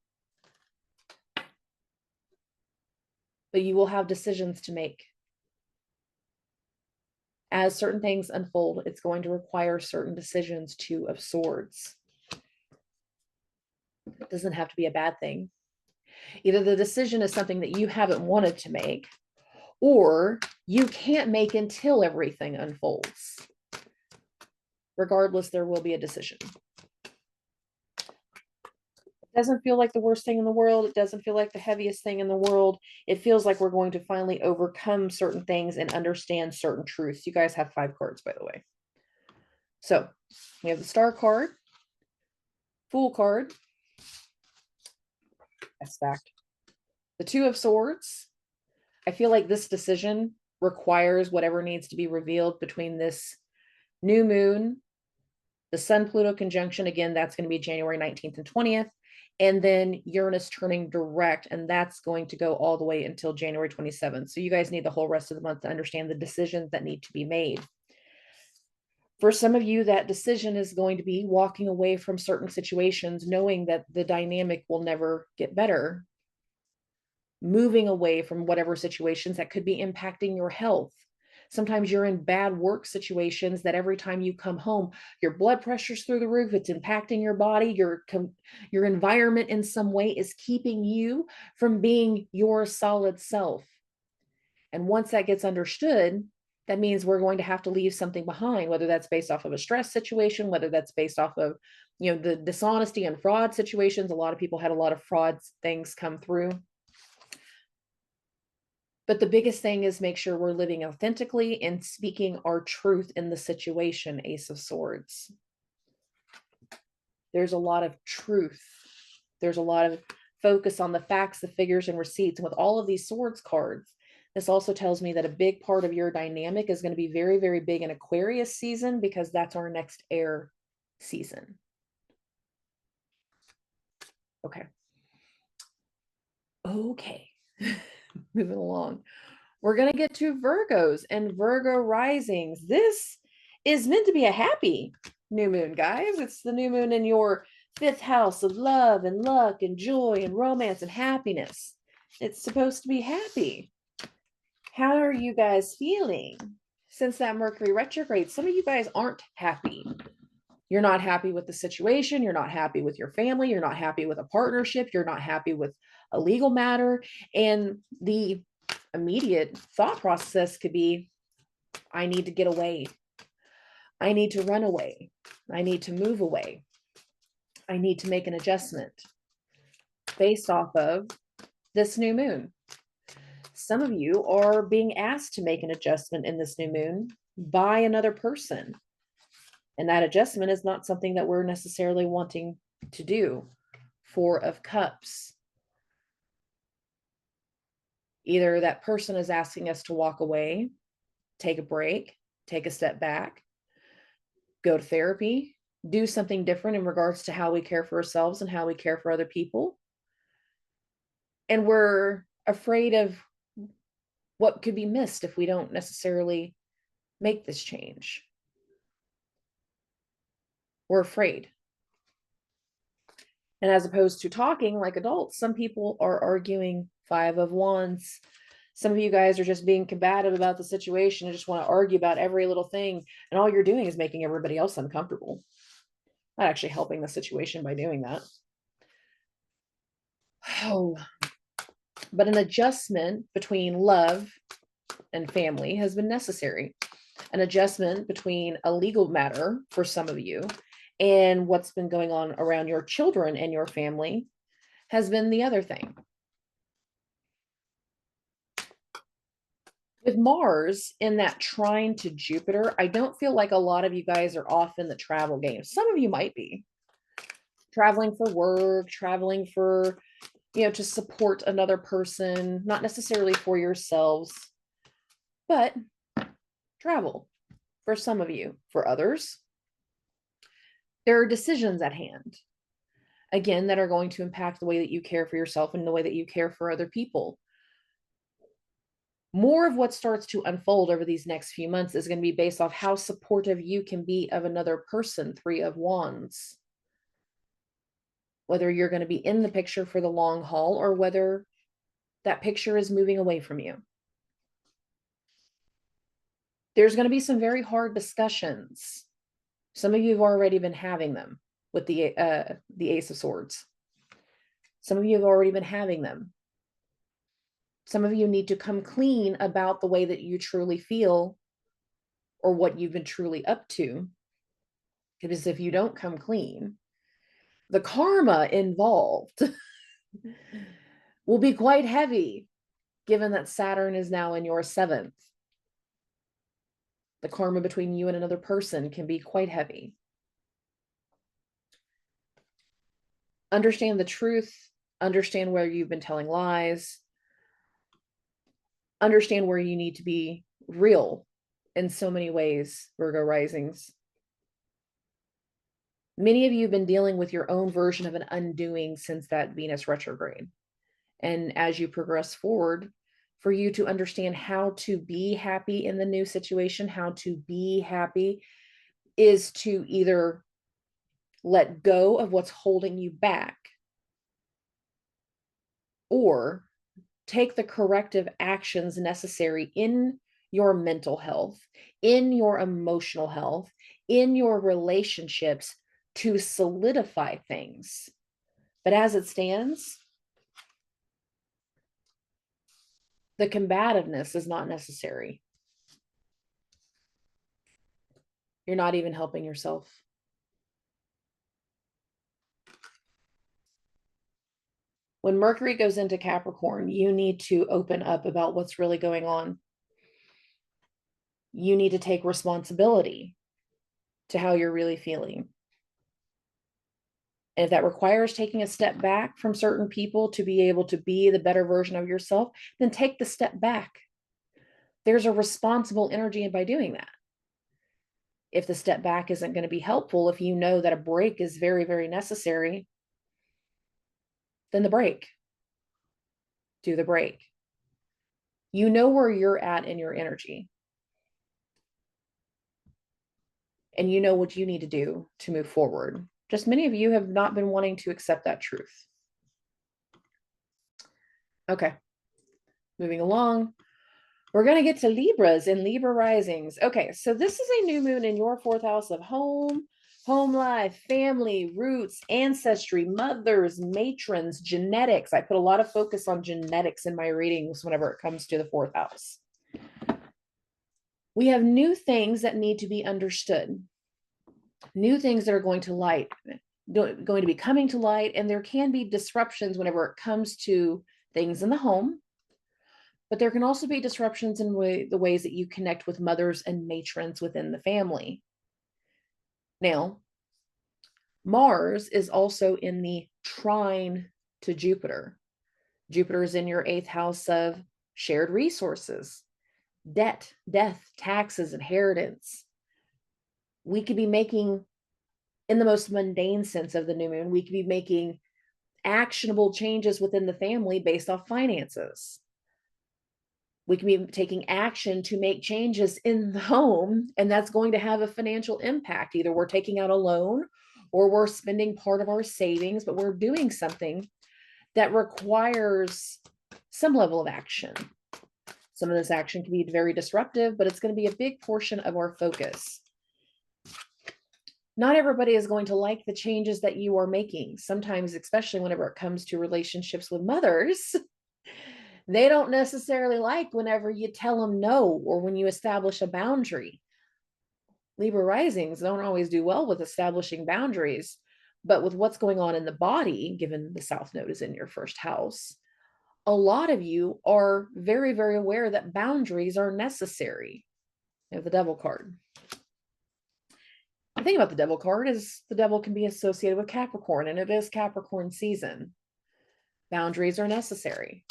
But you will have decisions to make. As certain things unfold, it's going to require certain decisions, Two of Swords. It doesn't have to be a bad thing. Either the decision is something that you haven't wanted to make, or you can't make until everything unfolds. Regardless, there will be a decision. It doesn't feel like the worst thing in the world. It doesn't feel like the heaviest thing in the world. It feels like we're going to finally overcome certain things and understand certain truths. You guys have 5 cards, by the way. So we have the Star card, Fool card. I stacked. The Two of Swords. I feel like this decision requires whatever needs to be revealed between this new moon, the Sun-Pluto conjunction. Again, that's going to be January 19th and 20th. And then Uranus turning direct, and that's going to go all the way until January 27th. So you guys need the whole rest of the month to understand the decisions that need to be made. For some of you, that decision is going to be walking away from certain situations, knowing that the dynamic will never get better. Moving away from whatever situations that could be impacting your health. Sometimes you're in bad work situations that every time you come home, your blood pressure's through the roof. It's impacting your body. Your environment in some way is keeping you from being your solid self. And once that gets understood, that means we're going to have to leave something behind, whether that's based off of a stress situation, whether that's based off of, the dishonesty and fraud situations. A lot of people had a lot of fraud things come through. But the biggest thing is make sure we're living authentically and speaking our truth in the situation, Ace of Swords. There's a lot of truth. There's a lot of focus on the facts, the figures, and receipts. And with all of these swords cards, this also tells me that a big part of your dynamic is going to be very, very big in Aquarius season, because that's our next air season. Okay. Moving along. We're going to get to Virgos and Virgo risings. This is meant to be a happy new moon, guys. It's the new moon in your 5th house of love and luck and joy and romance and happiness. It's supposed to be happy. How are you guys feeling since that Mercury retrograde? Some of you guys aren't happy. You're not happy with the situation. You're not happy with your family. You're not happy with a partnership. You're not happy with a legal matter. And the immediate thought process could be, I need to get away. I need to run away. I need to move away. I need to make an adjustment based off of this new moon. Some of you are being asked to make an adjustment in this new moon by another person. And that adjustment is not something that we're necessarily wanting to do. 4 of Cups. Either that person is asking us to walk away, take a break, take a step back, go to therapy, do something different in regards to how we care for ourselves and how we care for other people. And we're afraid of what could be missed if we don't necessarily make this change. We're afraid. And as opposed to talking like adults, some people are arguing. 5 of Wands. Some of you guys are just being combative about the situation and just want to argue about every little thing. And all you're doing is making everybody else uncomfortable. Not actually helping the situation by doing that. Oh, but an adjustment between love and family has been necessary. An adjustment between a legal matter for some of you and what's been going on around your children and your family has been the other thing. With Mars in that trine to Jupiter, I don't feel like a lot of you guys are off in the travel game. Some of you might be traveling for work, traveling for, to support another person, not necessarily for yourselves, but travel for some of you. For others, there are decisions at hand, again, that are going to impact the way that you care for yourself and the way that you care for other people. More of what starts to unfold over these next few months is going to be based off how supportive you can be of another person. 3 of Wands. Whether you're going to be in the picture for the long haul or whether that picture is moving away from you. There's going to be some very hard discussions. Some of you have already been having them with the Ace of Swords. Some of you have already been having them. Some of you need to come clean about the way that you truly feel or what you've been truly up to. Because if you don't come clean, the karma involved will be quite heavy, given that Saturn is now in your 7th. The karma between you and another person can be quite heavy. Understand the truth, understand where you've been telling lies, understand where you need to be real in so many ways, Virgo risings. Many of you have been dealing with your own version of an undoing since that Venus retrograde. And as you progress forward, for you to understand how to be happy in the new situation, how to be happy, is to either let go of what's holding you back or take the corrective actions necessary in your mental health, in your emotional health, in your relationships to solidify things. But as it stands, the combativeness is not necessary. You're not even helping yourself. When Mercury goes into Capricorn, you need to open up about what's really going on. You need to take responsibility to how you're really feeling. And if that requires taking a step back from certain people to be able to be the better version of yourself, then take the step back. There's a responsible energy by doing that. If the step back isn't going to be helpful, if you know that a break is very, very necessary, then the break. Do the break. You know where you're at in your energy. And you know what you need to do to move forward. Just many of you have not been wanting to accept that truth. Okay, moving along. We're going to get to Libras and Libra risings. Okay, so this is a new moon in your 4th house of home life, family, roots, ancestry, mothers, matrons, genetics. I put a lot of focus on genetics in my readings whenever it comes to the 4th house. We have new things that need to be understood. New things that are going to be coming to light, and there can be disruptions whenever it comes to things in the home, but there can also be disruptions in the ways that you connect with mothers and matrons within the family. Now, Mars is also in the trine to Jupiter. Jupiter is in your 8th house of shared resources, debt, death, taxes, inheritance. We could be making, in the most mundane sense of the new moon, we could be making actionable changes within the family based off finances. We can be taking action to make changes in the home, and that's going to have a financial impact. Either we're taking out a loan or we're spending part of our savings, but we're doing something that requires some level of action. Some of this action can be very disruptive, but it's going to be a big portion of our focus. Not everybody is going to like the changes that you are making. Sometimes, especially whenever it comes to relationships with mothers, they don't necessarily like whenever you tell them no or when you establish a boundary. Libra risings don't always do well with establishing boundaries, but with what's going on in the body, given the South Node is in your 1st house, a lot of you are very, very aware that boundaries are necessary. You have the Devil card. The thing about the Devil card is the Devil can be associated with Capricorn, and it is Capricorn season. Boundaries are necessary.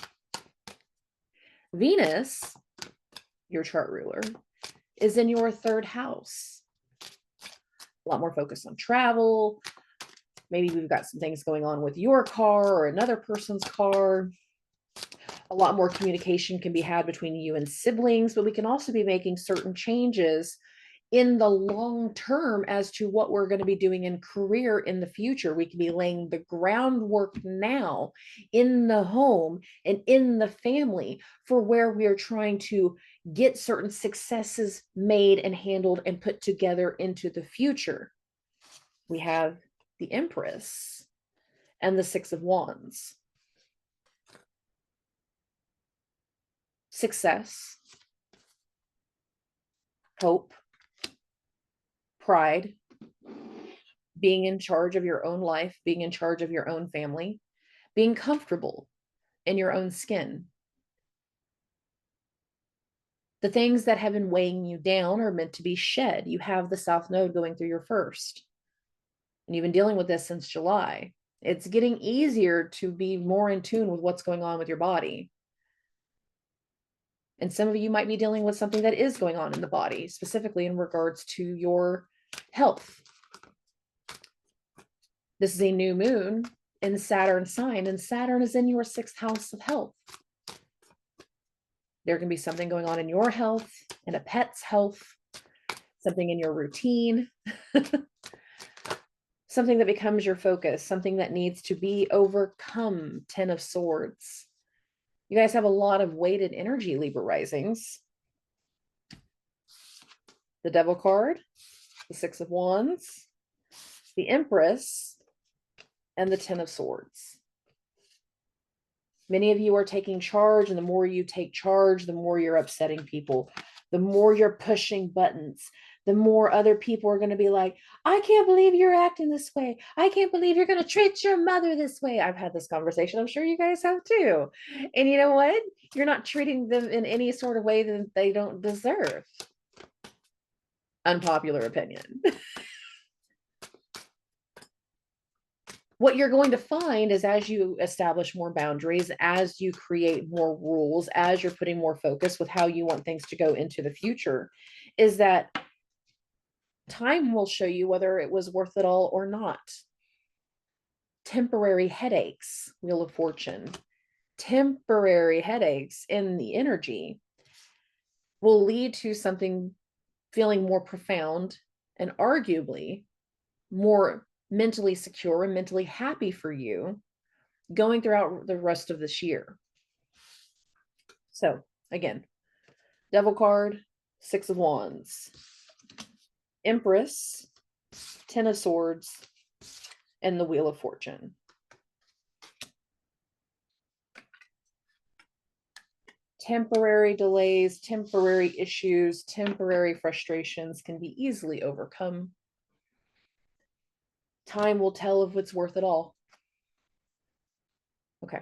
Venus, your chart ruler, is in your 3rd house. A lot more focus on travel. Maybe we've got some things going on with your car or another person's car. A lot more communication can be had between you and siblings, but we can also be making certain changes in the long term as to what we're going to be doing in career in the future. We can be laying the groundwork now in the home and in the family for where we are trying to get certain successes made and handled and put together into the future. We have the Empress and the 6 of Wands. success, hope, pride, being in charge of your own life, being in charge of your own family, being comfortable in your own skin. The things that have been weighing you down are meant to be shed. You have the South Node going through your first, and you've been dealing with this since July. It's getting easier to be more in tune with what's going on with your body. And some of you might be dealing with something that is going on in the body, specifically in regards to your health. This is a new moon in Saturn sign, and Saturn is in your 6th house of health. There can be something going on in your health, in a pet's health, something in your routine, something that becomes your focus, something that needs to be overcome. 10 of Swords. You guys have a lot of weighted energy, Libra risings. The Devil card, the 6 of Wands, the Empress, and the 10 of Swords. Many of you are taking charge, and the more you take charge, the more you're upsetting people, the more you're pushing buttons, the more other people are going to be like, I can't believe you're acting this way. I can't believe you're going to treat your mother this way. I've had this conversation. I'm sure you guys have too. And you know what? You're not treating them in any sort of way that they don't deserve. Unpopular opinion. What you're going to find is, as you establish more boundaries, as you create more rules, as you're putting more focus with how you want things to go into the future, is that time will show you whether it was worth it all or not. Temporary headaches, Wheel of Fortune, temporary headaches in the energy will lead to something feeling more profound and arguably more mentally secure and mentally happy for you going throughout the rest of this year. So again, Devil card, 6 of Wands, Empress, 10 of Swords, and the Wheel of Fortune. Temporary delays, temporary issues, temporary frustrations can be easily overcome. Time will tell if it's worth it all. Okay.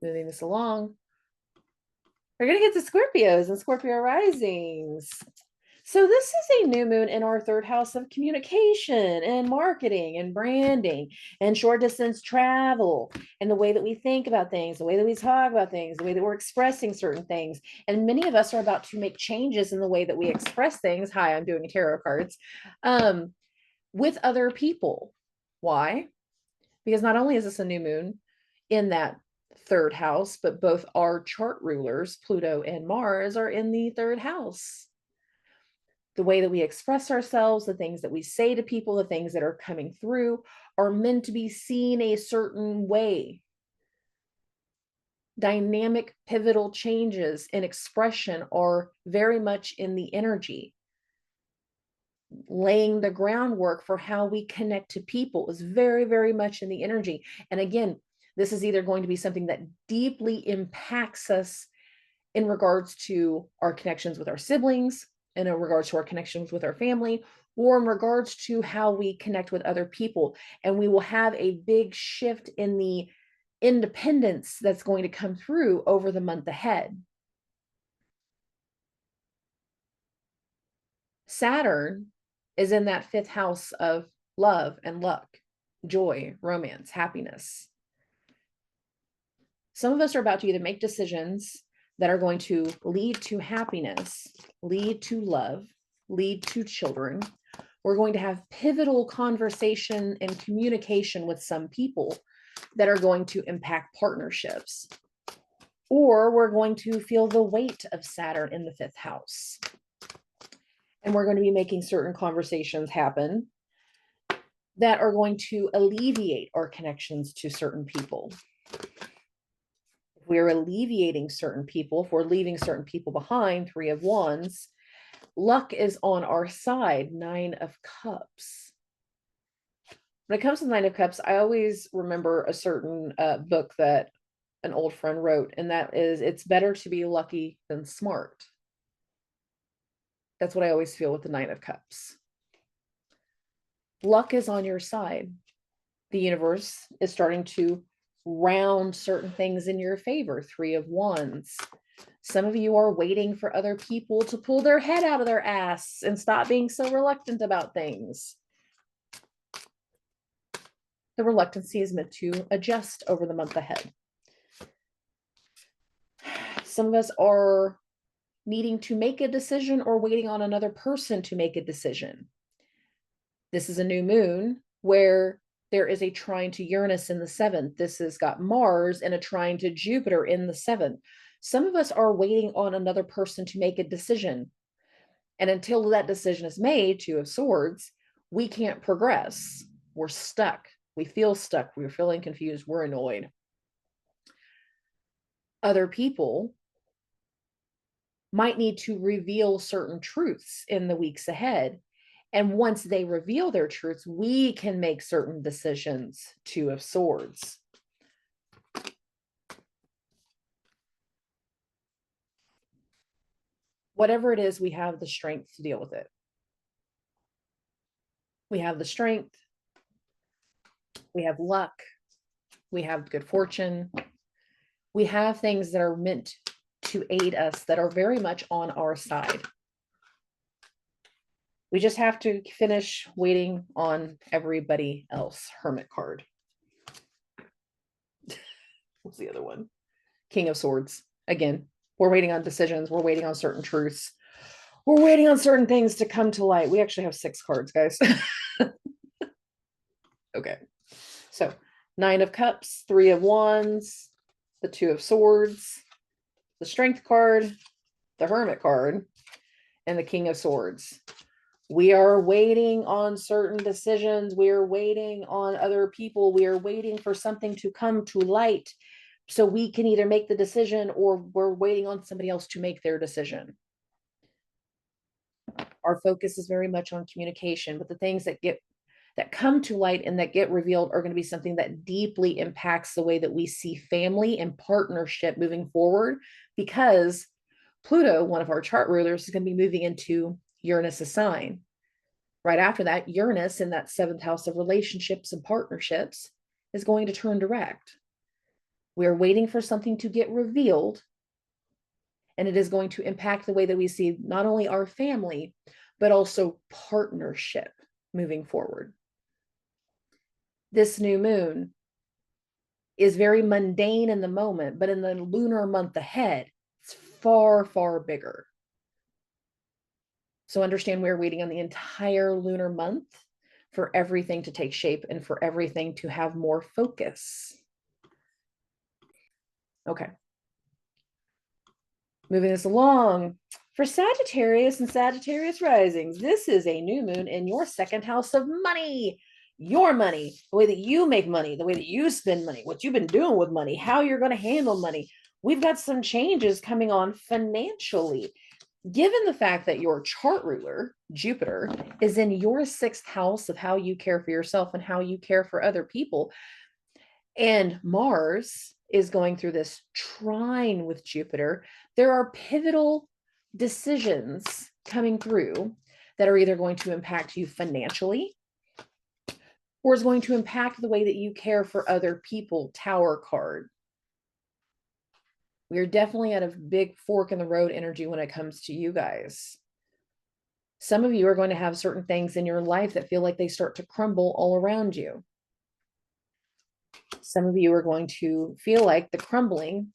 Moving this along. We're going to get to Scorpios and Scorpio risings. So this is a new moon in our 3rd house of communication and marketing and branding and short distance travel and the way that we think about things, the way that we talk about things, the way that we're expressing certain things. And many of us are about to make changes in the way that we express things. Hi, I'm doing tarot cards with other people. Why? Because not only is this a new moon in that 3rd house, but both our chart rulers, Pluto and Mars, are in the 3rd house. The way that we express ourselves, the things that we say to people, the things that are coming through are meant to be seen a certain way. Dynamic, pivotal changes in expression are very much in the energy. Laying the groundwork for how we connect to people is very, very much in the energy. And again, this is either going to be something that deeply impacts us in regards to our connections with our siblings, and in regards to our connections with our family, or in regards to how we connect with other people. And we will have a big shift in the independence that's going to come through over the month ahead. Saturn is in that 5th house of love and luck, joy, romance, happiness. Some of us are about to either make decisions that are going to lead to happiness, lead to love, lead to children. We're going to have pivotal conversation and communication with some people that are going to impact partnerships. Or we're going to feel the weight of Saturn in the 5th house. And we're going to be making certain conversations happen that are going to alleviate our connections to certain people. We're alleviating certain people, if we're leaving certain people behind, 3 of Wands, luck is on our side, 9 of Cups. When it comes to the 9 of Cups, I always remember a certain book that an old friend wrote, and that is, it's better to be lucky than smart. That's what I always feel with the Nine of Cups. Luck is on your side. The universe is starting to round certain things in your favor. Three of Wands. Some of you are waiting for other people to pull their head out of their ass and stop being so reluctant about things. The reluctancy is meant to adjust over the month ahead. Some of us are needing to make a decision or waiting on another person to make a decision. This is a new moon where there is a trine to Uranus in the 7th. This has got Mars and a trine to Jupiter in the 7th. Some of us are waiting on another person to make a decision. And until that decision is made, Two of Swords, we can't progress. We're stuck. We feel stuck. We're feeling confused. We're annoyed. Other people might need to reveal certain truths in the weeks ahead. And once they reveal their truths, we can make certain decisions. Two of Swords. Whatever it is, we have the strength to deal with it. We have the strength. We have luck. We have good fortune. We have things that are meant to aid us that are very much on our side. We just have to finish waiting on everybody else. Hermit card. What's the other one? King of Swords. Again, we're waiting on decisions. We're waiting on certain truths. We're waiting on certain things to come to light. We actually have 6 cards, guys. Okay. So 9 of Cups, 3 of Wands, the 2 of Swords, the Strength card, the Hermit card, and the King of Swords. We are waiting on certain decisions. We are waiting on other people. We are waiting for something to come to light so we can either make the decision or we're waiting on somebody else to make their decision. Our focus is very much on communication, but the things that come to light and that get revealed are going to be something that deeply impacts the way that we see family and partnership moving forward, because Pluto, one of our chart rulers, is going to be moving into Uranus' sign. Right after that, Uranus in that 7th house of relationships and partnerships is going to turn direct. We are waiting for something to get revealed, and it is going to impact the way that we see not only our family, but also partnership moving forward. This new moon is very mundane in the moment, but in the lunar month ahead, it's far, far bigger. So understand we're waiting on the entire lunar month for everything to take shape and for everything to have more focus. Okay. Moving this along. For Sagittarius and Sagittarius risings, this is a new moon in your 2nd house of money. Your money, the way that you make money, the way that you spend money, what you've been doing with money, how you're going to handle money. We've got some changes coming on financially. Given the fact that your chart ruler, Jupiter, is in your 6th house of how you care for yourself and how you care for other people, and Mars is going through this trine with Jupiter, there are pivotal decisions coming through that are either going to impact you financially or is going to impact the way that you care for other people. Tower card. We are definitely at a big fork in the road energy when it comes to you guys. Some of you are going to have certain things in your life that feel like they start to crumble all around you. Some of you are going to feel like the crumbling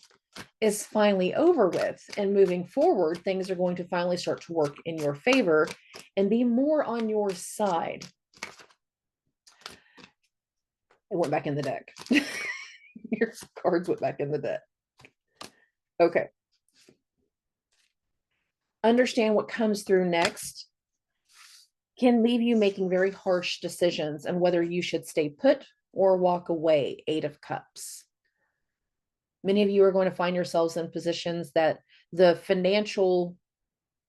is finally over with, and moving forward, things are going to finally start to work in your favor and be more on your side. It went back in the deck. Your cards went back in the deck. Okay. Understand what comes through next can leave you making very harsh decisions on whether you should stay put or walk away. 8 of Cups. Many of you are going to find yourselves in positions that the financial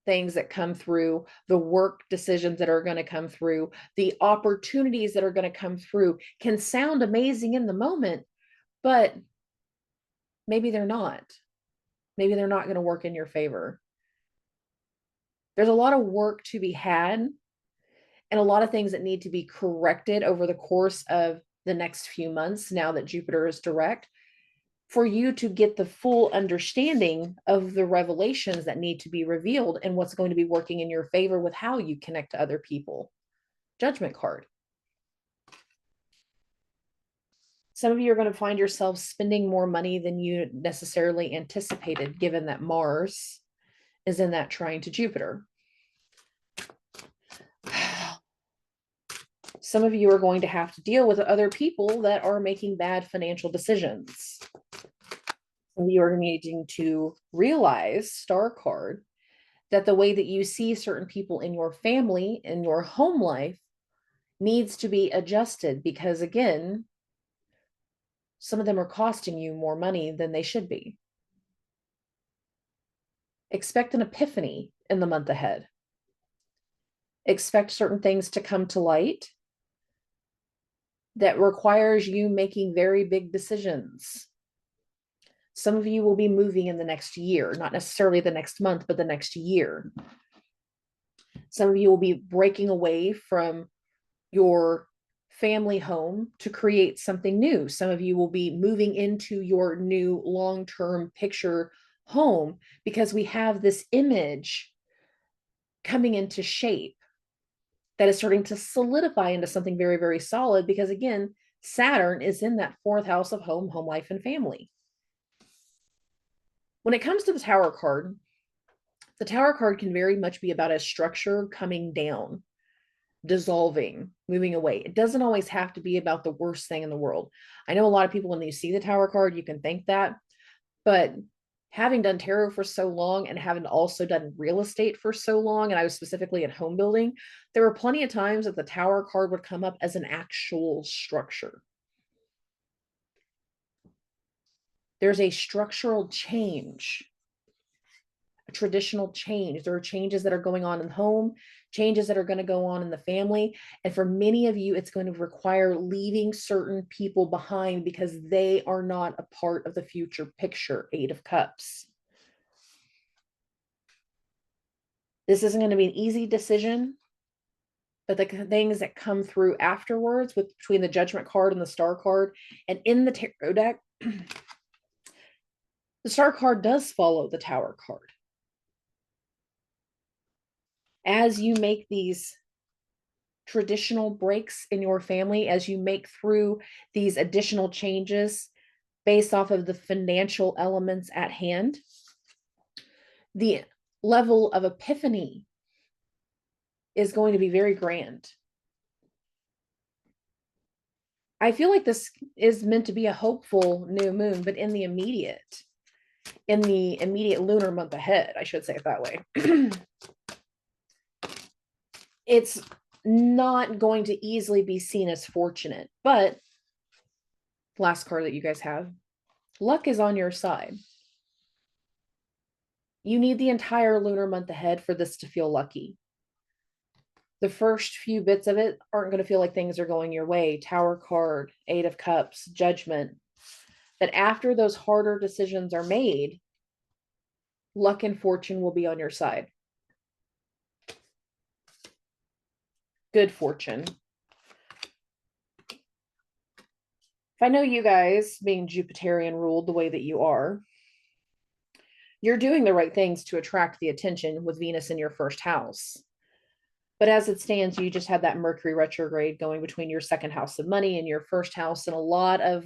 things that come through, the work decisions that are going to come through, the opportunities that are going to come through can sound amazing in the moment, but Maybe they're not. Maybe they're not going to work in your favor. There's a lot of work to be had and a lot of things that need to be corrected over the course of the next few months now that Jupiter is direct for you to get the full understanding of the revelations that need to be revealed and what's going to be working in your favor with how you connect to other people. Judgment card. Some of you are going to find yourselves spending more money than you necessarily anticipated, given that Mars is in that trine to Jupiter. Some of you are going to have to deal with other people that are making bad financial decisions. Some of you are needing to realize, star card, that the way that you see certain people in your family, in your home life, needs to be adjusted because, again, some of them are costing you more money than they should be. Expect an epiphany in the month ahead. Expect certain things to come to light that requires you making very big decisions. Some of you will be moving in the next year, not necessarily the next month, but the next year. Some of you will be breaking away from your family home to create something new. Some of you will be moving into your new long-term picture home because we have this image coming into shape that is starting to solidify into something very, very solid because, again, Saturn is in that fourth house of home, home life, and family. When it comes to the Tower card can very much be about a structure coming down, dissolving, moving away. It doesn't always have to be about the worst thing in the world. I know a lot of people, when you see the Tower card, you can think that, but having done tarot for so long and having also done real estate for so long, and I was specifically at home building, there were plenty of times that the Tower card would come up as an actual structure. There's a structural change, a traditional change. There are changes that are going on in the home, changes that are going to go on in the family. And for many of you, it's going to require leaving certain people behind because they are not a part of the future picture. 8 of Cups. This isn't going to be an easy decision, but the things that come through afterwards between the Judgment card and the Star card and in the tarot deck, the Star card does follow the Tower card. As you make these traditional breaks in your family, as you make through these additional changes based off of the financial elements at hand, the level of epiphany is going to be very grand. I feel like this is meant to be a hopeful new moon, but in the immediate lunar month ahead, I should say it that way. It's not going to easily be seen as fortunate, but last card that you guys have, luck is on your side. You need the entire lunar month ahead for this to feel lucky. The first few bits of it aren't going to feel like things are going your way. Tower card, 8 of Cups, Judgment. That after those harder decisions are made, luck and fortune will be on your side. Good fortune. If I know you guys, being Jupiterian ruled the way that you are, you're doing the right things to attract the attention with Venus in your first house. But as it stands, you just had that Mercury retrograde going between your second house of money and your first house. And a lot of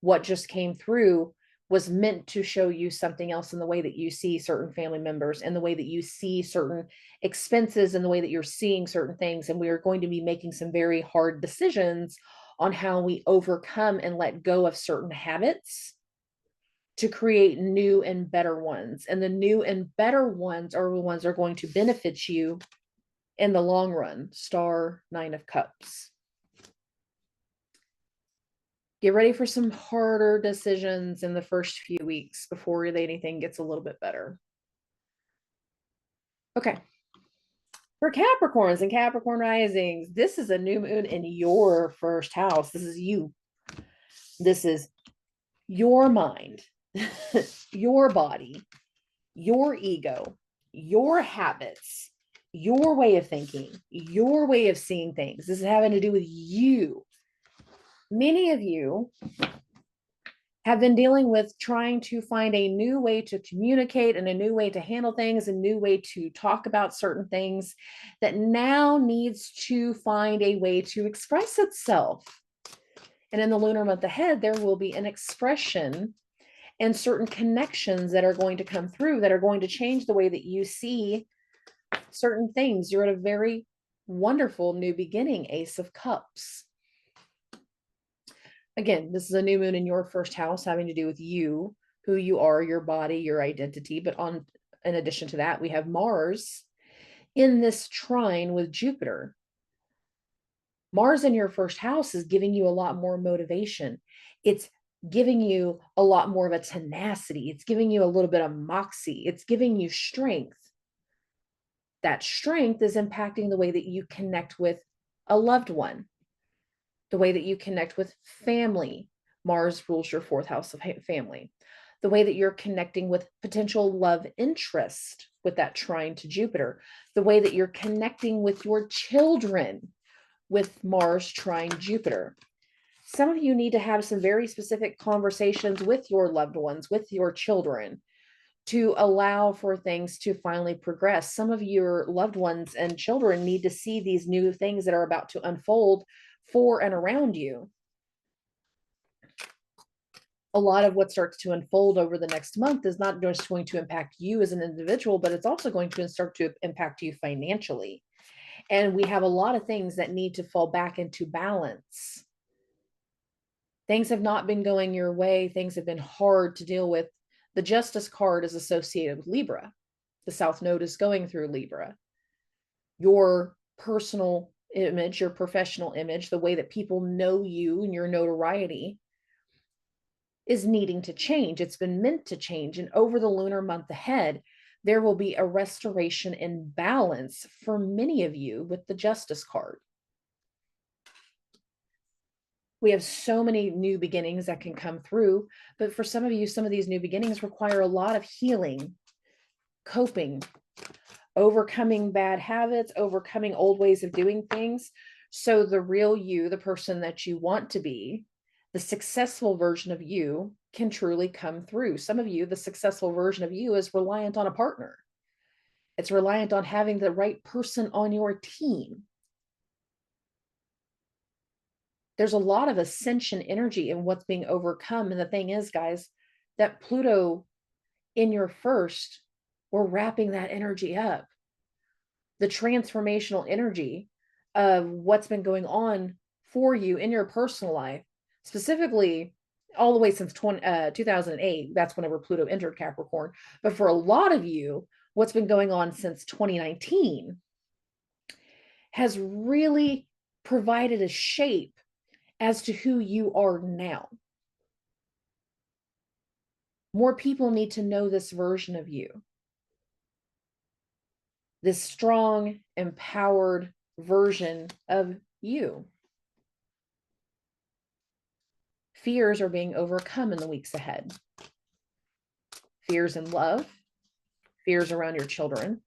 what just came through was meant to show you something else in the way that you see certain family members and the way that you see certain expenses and the way that you're seeing certain things. And we are going to be making some very hard decisions on how we overcome and let go of certain habits to create new and better ones. And the new and better ones are the ones that are going to benefit you in the long run. Star, 9 of Cups. Get ready for some harder decisions in the first few weeks before anything gets a little bit better. Okay. For Capricorns and Capricorn risings, this is a new moon in your first house. This is you. This is your mind. your body, your ego, your habits, your way of thinking, your way of seeing things. This is having to do with you. Many of you have been dealing with trying to find a new way to communicate and a new way to handle things, a new way to talk about certain things that now needs to find a way to express itself. And in the lunar month ahead, there will be an expression and certain connections that are going to come through that are going to change the way that you see certain things. You're at a very wonderful new beginning, Ace of Cups. Again, this is a new moon in your first house having to do with you, who you are, your body, your identity. But in addition to that, we have Mars in this trine with Jupiter. Mars in your first house is giving you a lot more motivation. It's giving you a lot more of a tenacity. It's giving you a little bit of moxie. It's giving you strength. That strength is impacting the way that you connect with a loved one, the way that you connect with family. Mars rules your fourth house of family. The way that you're connecting with potential love interest with that trine to Jupiter. The way that you're connecting with your children with Mars trine Jupiter. Some of you need to have some very specific conversations with your loved ones, with your children, to allow for things to finally progress. Some of your loved ones and children need to see these new things that are about to unfold for and around you. A lot of what starts to unfold over the next month is not just going to impact you as an individual, but it's also going to start to impact you financially. And we have a lot of things that need to fall back into balance. Things have not been going your way. Things have been hard to deal with. The Justice card is associated with Libra. The South Node is going through Libra. Your personal image, your professional image, the way that people know you and your notoriety is needing to change. It's been meant to change. And over the lunar month ahead, there will be a restoration in balance for many of you with the Justice card. We have so many new beginnings that can come through, but for some of you, some of these new beginnings require a lot of healing, coping, overcoming bad habits, overcoming old ways of doing things. So the real you, the person that you want to be, the successful version of you can truly come through. Some of you, the successful version of you is reliant on a partner. It's reliant on having the right person on your team. There's a lot of ascension energy in what's being overcome. And the thing is, guys, that Pluto in your first, we're wrapping that energy up. The transformational energy of what's been going on for you in your personal life, specifically all the way since 2008. That's whenever Pluto entered Capricorn. But for a lot of you, what's been going on since 2019 has really provided a shape as to who you are now. More people need to know this version of you. This strong, empowered version of you. Fears are being overcome in the weeks ahead. Fears in love, fears around your children,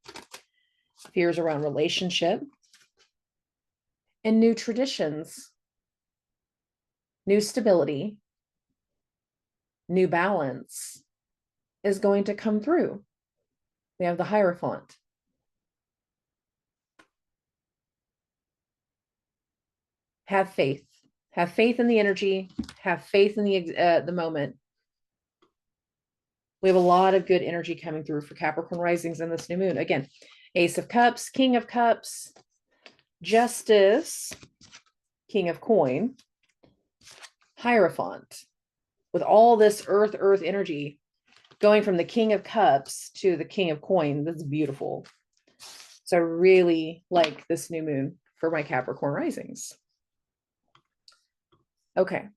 fears around relationship, and new traditions, new stability, new balance is going to come through. We have the Hierophant. Have faith. Have faith in the energy. Have faith in the moment. We have a lot of good energy coming through for Capricorn risings in this new moon. Again, Ace of Cups, King of Cups, Justice, King of Coin, Hierophant. With all this earth energy going from the King of Cups to the King of Coin, that's beautiful. So I really like this new moon for my Capricorn risings. Okay.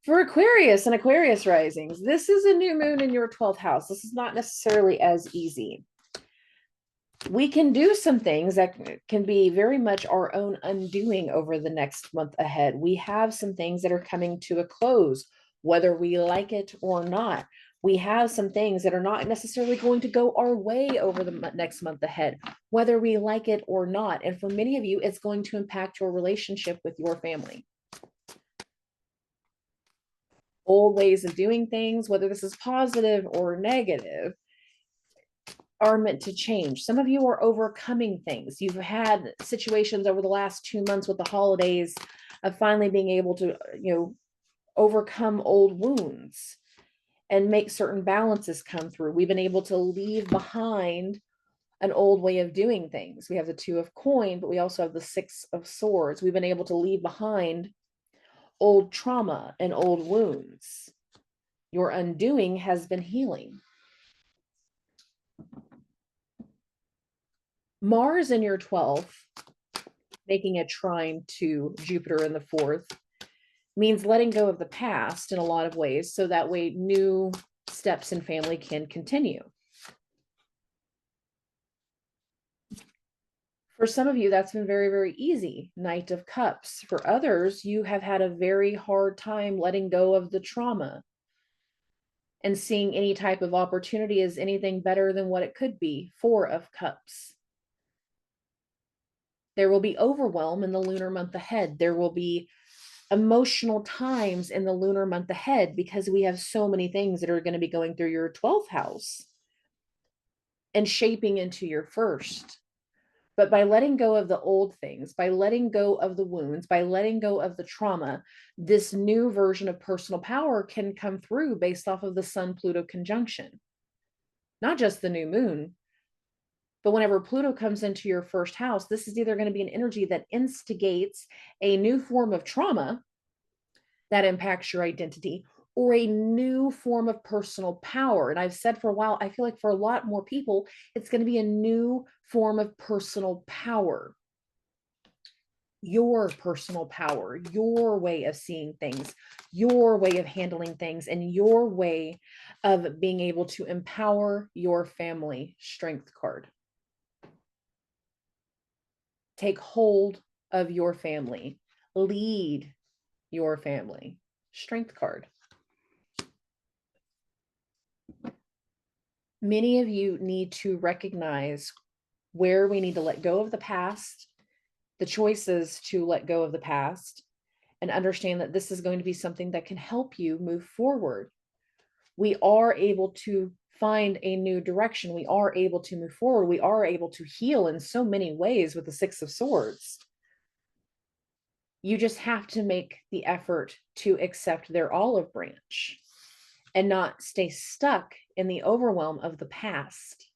For Aquarius and Aquarius risings, this is a new moon in your 12th house. This is not necessarily as easy. We can do some things that can be very much our own undoing over the next month ahead. We have some things that are coming to a close. whether we like it or not. We have some things that are not necessarily going to go our way over the next month ahead, whether we like it or not. And for many of you, it's going to impact your relationship with your family. Old ways of doing things, whether this is positive or negative, are meant to change. Some of you are overcoming things. You've had situations over the last 2 months with the holidays of finally being able to, overcome old wounds and make certain balances come through. We've been able to leave behind an old way of doing things. We have the 2 of coin, but we also have the 6 of swords. We've been able to leave behind old trauma and old wounds. Your undoing has been healing. Mars in your 12th, making a trine to Jupiter in the 4th, means letting go of the past in a lot of ways, so that way new steps in family can continue. For some of you, that's been very, very easy. Knight of Cups. For others, you have had a very hard time letting go of the trauma and seeing any type of opportunity as anything better than what it could be. 4 of Cups. There will be overwhelm in the lunar month ahead. There will be emotional times in the lunar month ahead because we have so many things that are going to be going through your 12th house and shaping into your first. But by letting go of the old things, by letting go of the wounds, by letting go of the trauma, this new version of personal power can come through based off of the Sun-Pluto conjunction. Not just the new moon, but whenever Pluto comes into your first house, this is either going to be an energy that instigates a new form of trauma that impacts your identity, or a new form of personal power. And I've said for a while, I feel like for a lot more people, it's going to be a new form of personal power. Your personal power, your way of seeing things, your way of handling things, and your way of being able to empower your family. Strength card. Take hold of your family. Lead your family. Strength card. Many of you need to recognize where we need to let go of the past, the choices to let go of the past, and understand that this is going to be something that can help you move forward. We are able to find a new direction. We are able to move forward. We are able to heal in so many ways with the 6 of Swords. You just have to make the effort to accept their olive branch and not stay stuck in the overwhelm of the past.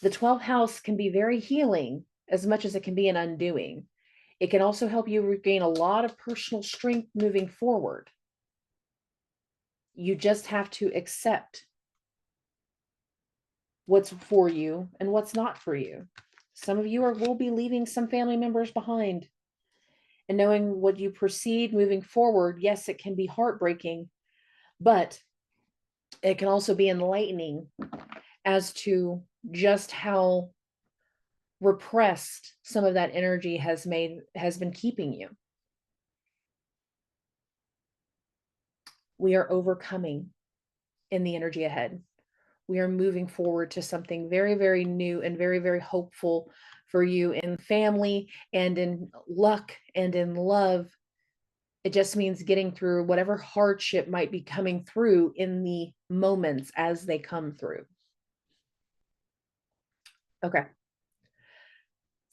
The 12th house can be very healing as much as it can be an undoing. It can also help you regain a lot of personal strength moving forward. You just have to accept what's for you and what's not for you. Some of you will be leaving some family members behind. And knowing what you proceed moving forward, yes, it can be heartbreaking, but it can also be enlightening as to just how repressed some of that energy has been keeping you. We are overcoming in the energy ahead. We are moving forward to something very, very new and very, very hopeful for you in family and in luck and in love. It just means getting through whatever hardship might be coming through in the moments as they come through. Okay.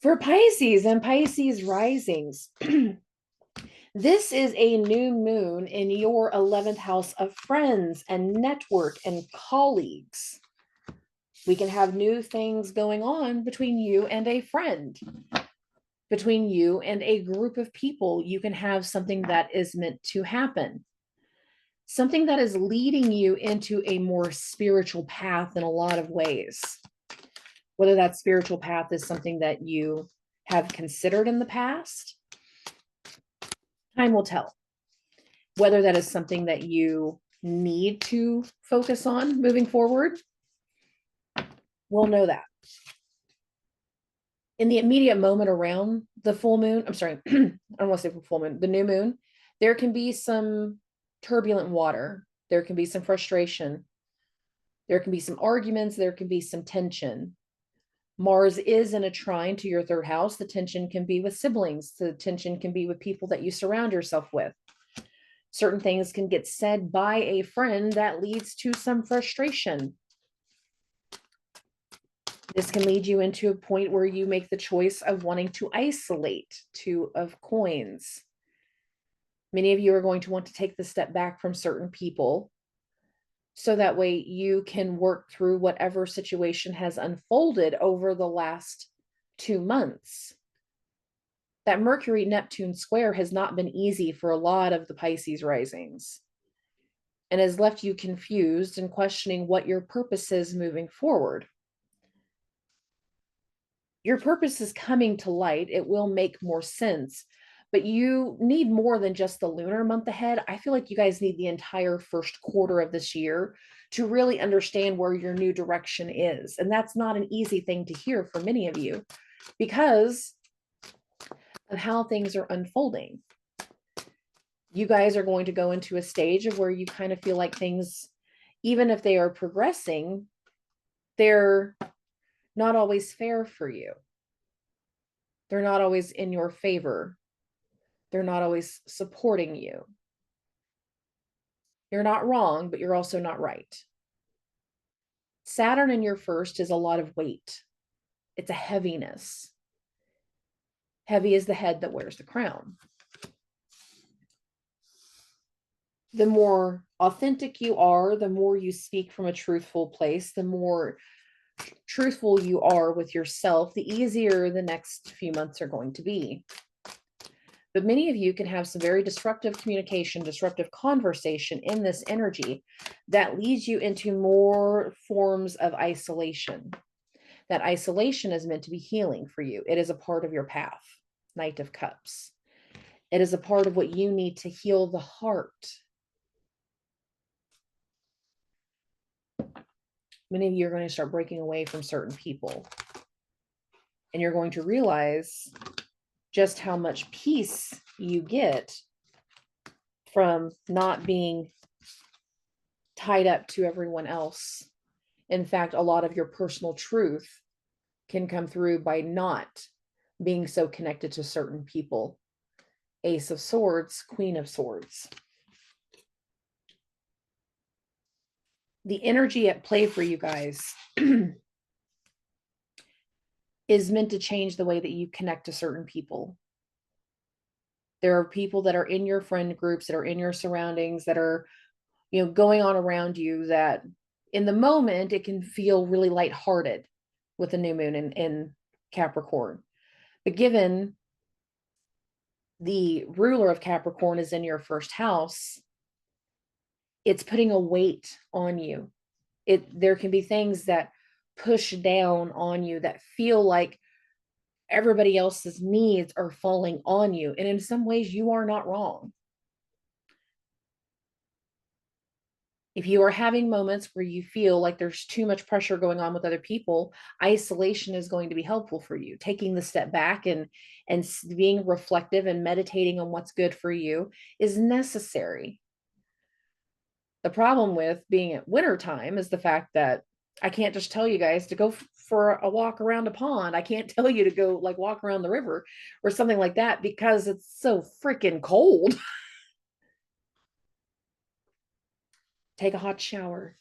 For Pisces and Pisces risings, this is a new moon in your 11th house of friends and network and colleagues. We can have new things going on between you and a friend, between you and a group of people. You can have something that is meant to happen, something that is leading you into a more spiritual path in a lot of ways. Whether that spiritual path is something that you have considered in the past, time will tell. Whether that is something that you need to focus on moving forward, we'll know that. In the immediate moment around the full moon, I'm sorry, I don't want to say full moon, the new moon, There can be some turbulent water. There can be some frustration. There can be some arguments. There can be some tension. Mars is in a trine to your third house. The tension can be with siblings. The tension can be with people that you surround yourself with. Certain things can get said by a friend that leads to some frustration. This can lead you into a point where you make the choice of wanting to isolate. Two of coins. Many of you are going to want to take the step back from certain people, so that way you can work through whatever situation has unfolded over the last 2 months. That Mercury-Neptune square has not been easy for a lot of the Pisces risings, and has left you confused and questioning what your purpose is moving forward. Your purpose is coming to light. It will make more sense, but you need more than just the lunar month ahead. I feel like you guys need the entire first quarter of this year to really understand where your new direction is. And that's not an easy thing to hear for many of you because of how things are unfolding. You guys are going to go into a stage of where you kind of feel like things, even if they are progressing, they're not always fair for you. They're not always in your favor. They're not always supporting you. You're not wrong, but you're also not right. Saturn in your first is a lot of weight. It's a heaviness. Heavy is the head that wears the crown. The more authentic you are, the more you speak from a truthful place, the more truthful you are with yourself, the easier the next few months are going to be. But many of you can have some very disruptive communication, disruptive conversation in this energy that leads you into more forms of isolation. That isolation is meant to be healing for you. It is a part of your path. Knight of Cups. It is a part of what you need to heal the heart. Many of you are going to start breaking away from certain people. And you're going to realize just how much peace you get from not being tied up to everyone else. In fact, a lot of your personal truth can come through by not being so connected to certain people. Ace of Swords, Queen of Swords. The energy at play for you guys is meant to change the way that you connect to certain people. There are people that are in your friend groups, that are in your surroundings, that are, going on around you, that in the moment it can feel really lighthearted with the new moon in Capricorn. But given the ruler of Capricorn is in your first house, it's putting a weight on you. There can be things that push down on you that feel like everybody else's needs are falling on you. And in some ways, you are not wrong. If you are having moments where you feel like there's too much pressure going on with other people, isolation is going to be helpful for you. Taking the step back and being reflective and meditating on what's good for you is necessary. The problem with being at wintertime is the fact that I can't just tell you guys to go for a walk around a pond. I can't tell you to go like walk around the river or something like that because it's so freaking cold. Take a hot shower.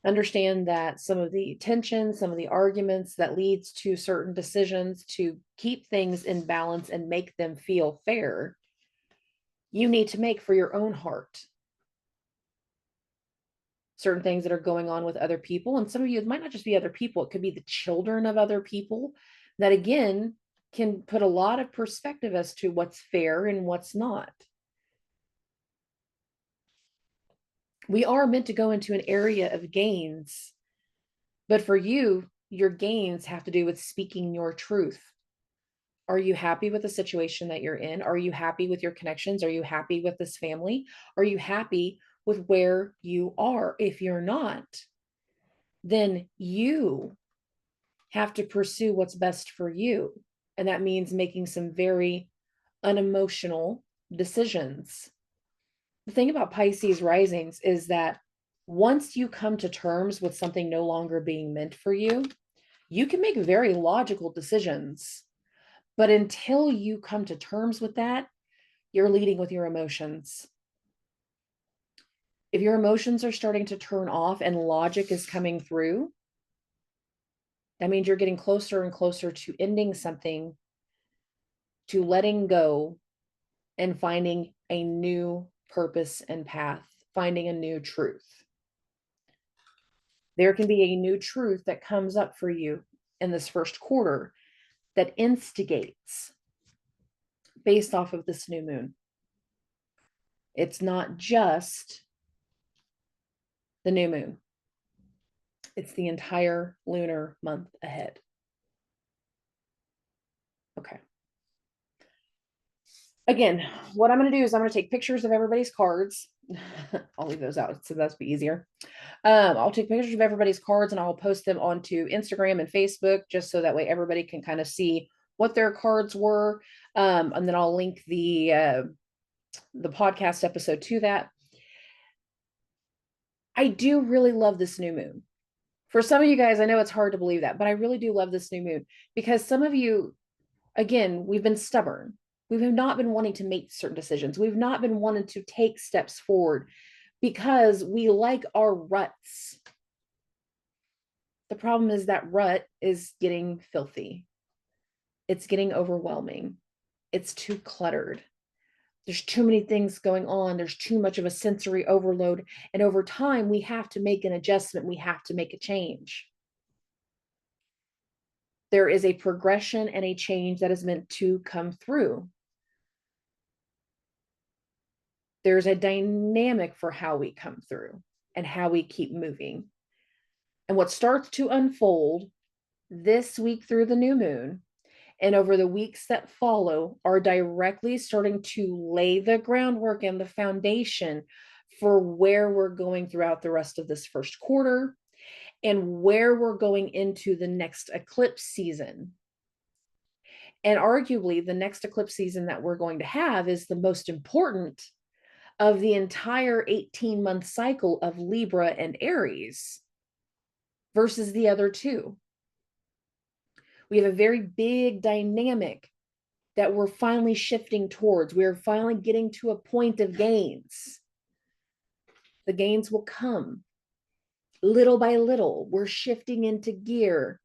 Understand that some of the tension, some of the arguments that leads to certain decisions to keep things in balance and make them feel fair, you need to make for your own heart. Certain things that are going on with other people. And some of you, it might not just be other people. It could be the children of other people that, again, can put a lot of perspective as to what's fair and what's not. We are meant to go into an area of gains. But for you, your gains have to do with speaking your truth. Are you happy with the situation that you're in? Are you happy with your connections? Are you happy with this family? Are you happy with where you are? If you're not, then you have to pursue what's best for you. And that means making some very unemotional decisions. The thing about Pisces risings is that once you come to terms with something no longer being meant for you, you can make very logical decisions. But until you come to terms with that, you're leading with your emotions. If your emotions are starting to turn off and logic is coming through, that means you're getting closer and closer to ending something, to letting go and finding a new purpose and path, finding a new truth. There can be a new truth that comes up for you in this first quarter that instigates based off of this new moon. It's not just the new moon. It's the entire lunar month ahead. Okay. Again, what I'm going to do is I'm going to take pictures of everybody's cards. I'll leave those out so that's be easier. I'll take pictures of everybody's cards and I'll post them onto Instagram and Facebook just so that way everybody can kind of see what their cards were. And then I'll link the podcast episode to that. I do really love this new moon. For some of you guys, I know it's hard to believe that, but I really do love this new moon because some of you, again, we've been stubborn. We have not been wanting to make certain decisions. We've not been wanting to take steps forward because we like our ruts. The problem is that rut is getting filthy. It's getting overwhelming. It's too cluttered. There's too many things going on. There's too much of a sensory overload. And over time, we have to make an adjustment. We have to make a change. There is a progression and a change that is meant to come through. There's a dynamic for how we come through and how we keep moving. And what starts to unfold this week through the new moon and over the weeks that follow are directly starting to lay the groundwork and the foundation for where we're going throughout the rest of this first quarter and where we're going into the next eclipse season. And arguably, the next eclipse season that we're going to have is the most important of the entire 18-month cycle of Libra and Aries versus the other two. We have a very big dynamic that we're finally shifting towards. We're finally getting to a point of gains. The gains will come little by little. We're shifting into gear.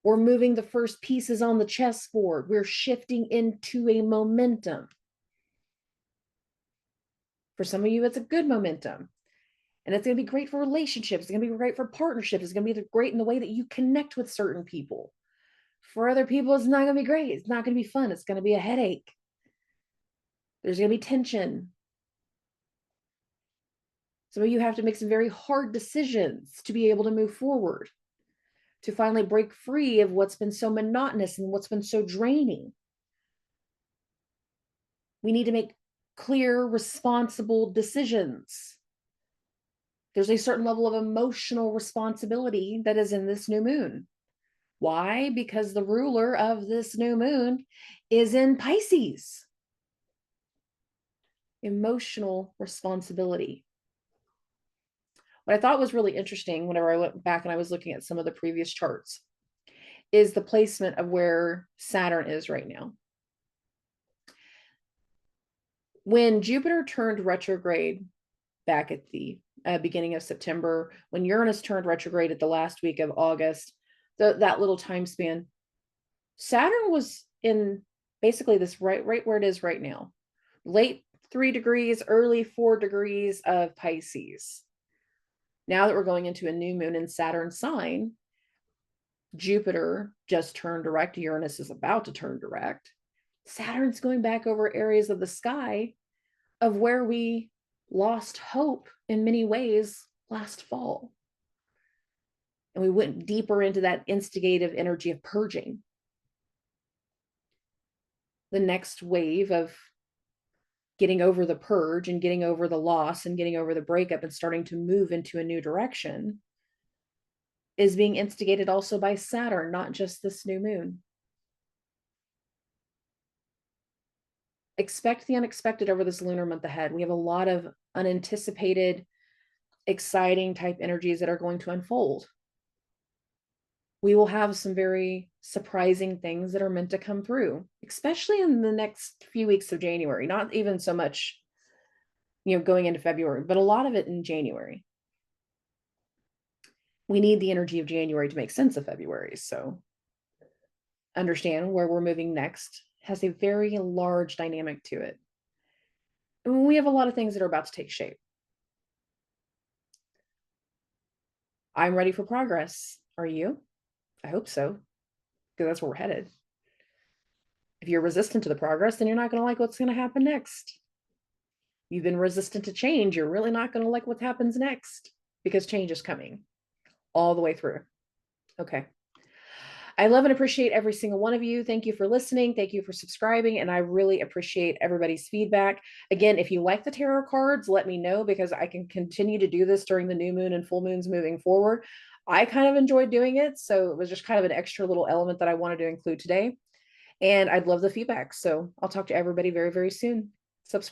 We're moving the first pieces on the chessboard. We're shifting into a momentum. For some of you, it's a good momentum. And it's going to be great for relationships. It's going to be great for partnerships. It's going to be great in the way that you connect with certain people. For other people, it's not going to be great. It's not going to be fun. It's going to be a headache. There's going to be tension. Some of you have to make some very hard decisions to be able to move forward, to finally break free of what's been so monotonous and what's been so draining. We need to make clear, responsible decisions. There's a certain level of emotional responsibility that is in this new moon. Why? Because the ruler of this new moon is in Pisces. Emotional responsibility. What I thought was really interesting whenever I went back and I was looking at some of the previous charts is the placement of where Saturn is right now. When Jupiter turned retrograde back at the beginning of September, when Uranus turned retrograde at the last week of August, that little time span, Saturn was in basically this right where it is right now, late 3 degrees, early 4 degrees of Pisces. Now that we're going into a new moon in Saturn sign, Jupiter just turned direct, Uranus is about to turn direct. Saturn's going back over areas of the sky of where we lost hope in many ways last fall. And we went deeper into that instigative energy of purging. The next wave of getting over the purge and getting over the loss and getting over the breakup and starting to move into a new direction is being instigated also by Saturn, not just this new moon. Expect the unexpected over this lunar month ahead. We have a lot of unanticipated, exciting type energies that are going to unfold. We will have some very surprising things that are meant to come through, especially in the next few weeks of January. Not even so much, going into February, but a lot of it in January. We need the energy of January to make sense of February. So understand where we're moving next has a very large dynamic to it. And we have a lot of things that are about to take shape. I'm ready for progress. Are you? I hope so, because that's where we're headed. If you're resistant to the progress, then you're not going to like what's going to happen next. You've been resistant to change, you're really not going to like what happens next, because change is coming all the way through. Okay. I love and appreciate every single one of you. Thank you for listening. Thank you for subscribing. And I really appreciate everybody's feedback. Again, if you like the tarot cards, let me know, because I can continue to do this during the new moon and full moons moving forward. I kind of enjoyed doing it. So it was just kind of an extra little element that I wanted to include today. And I'd love the feedback. So I'll talk to everybody very, very soon. Subscribe.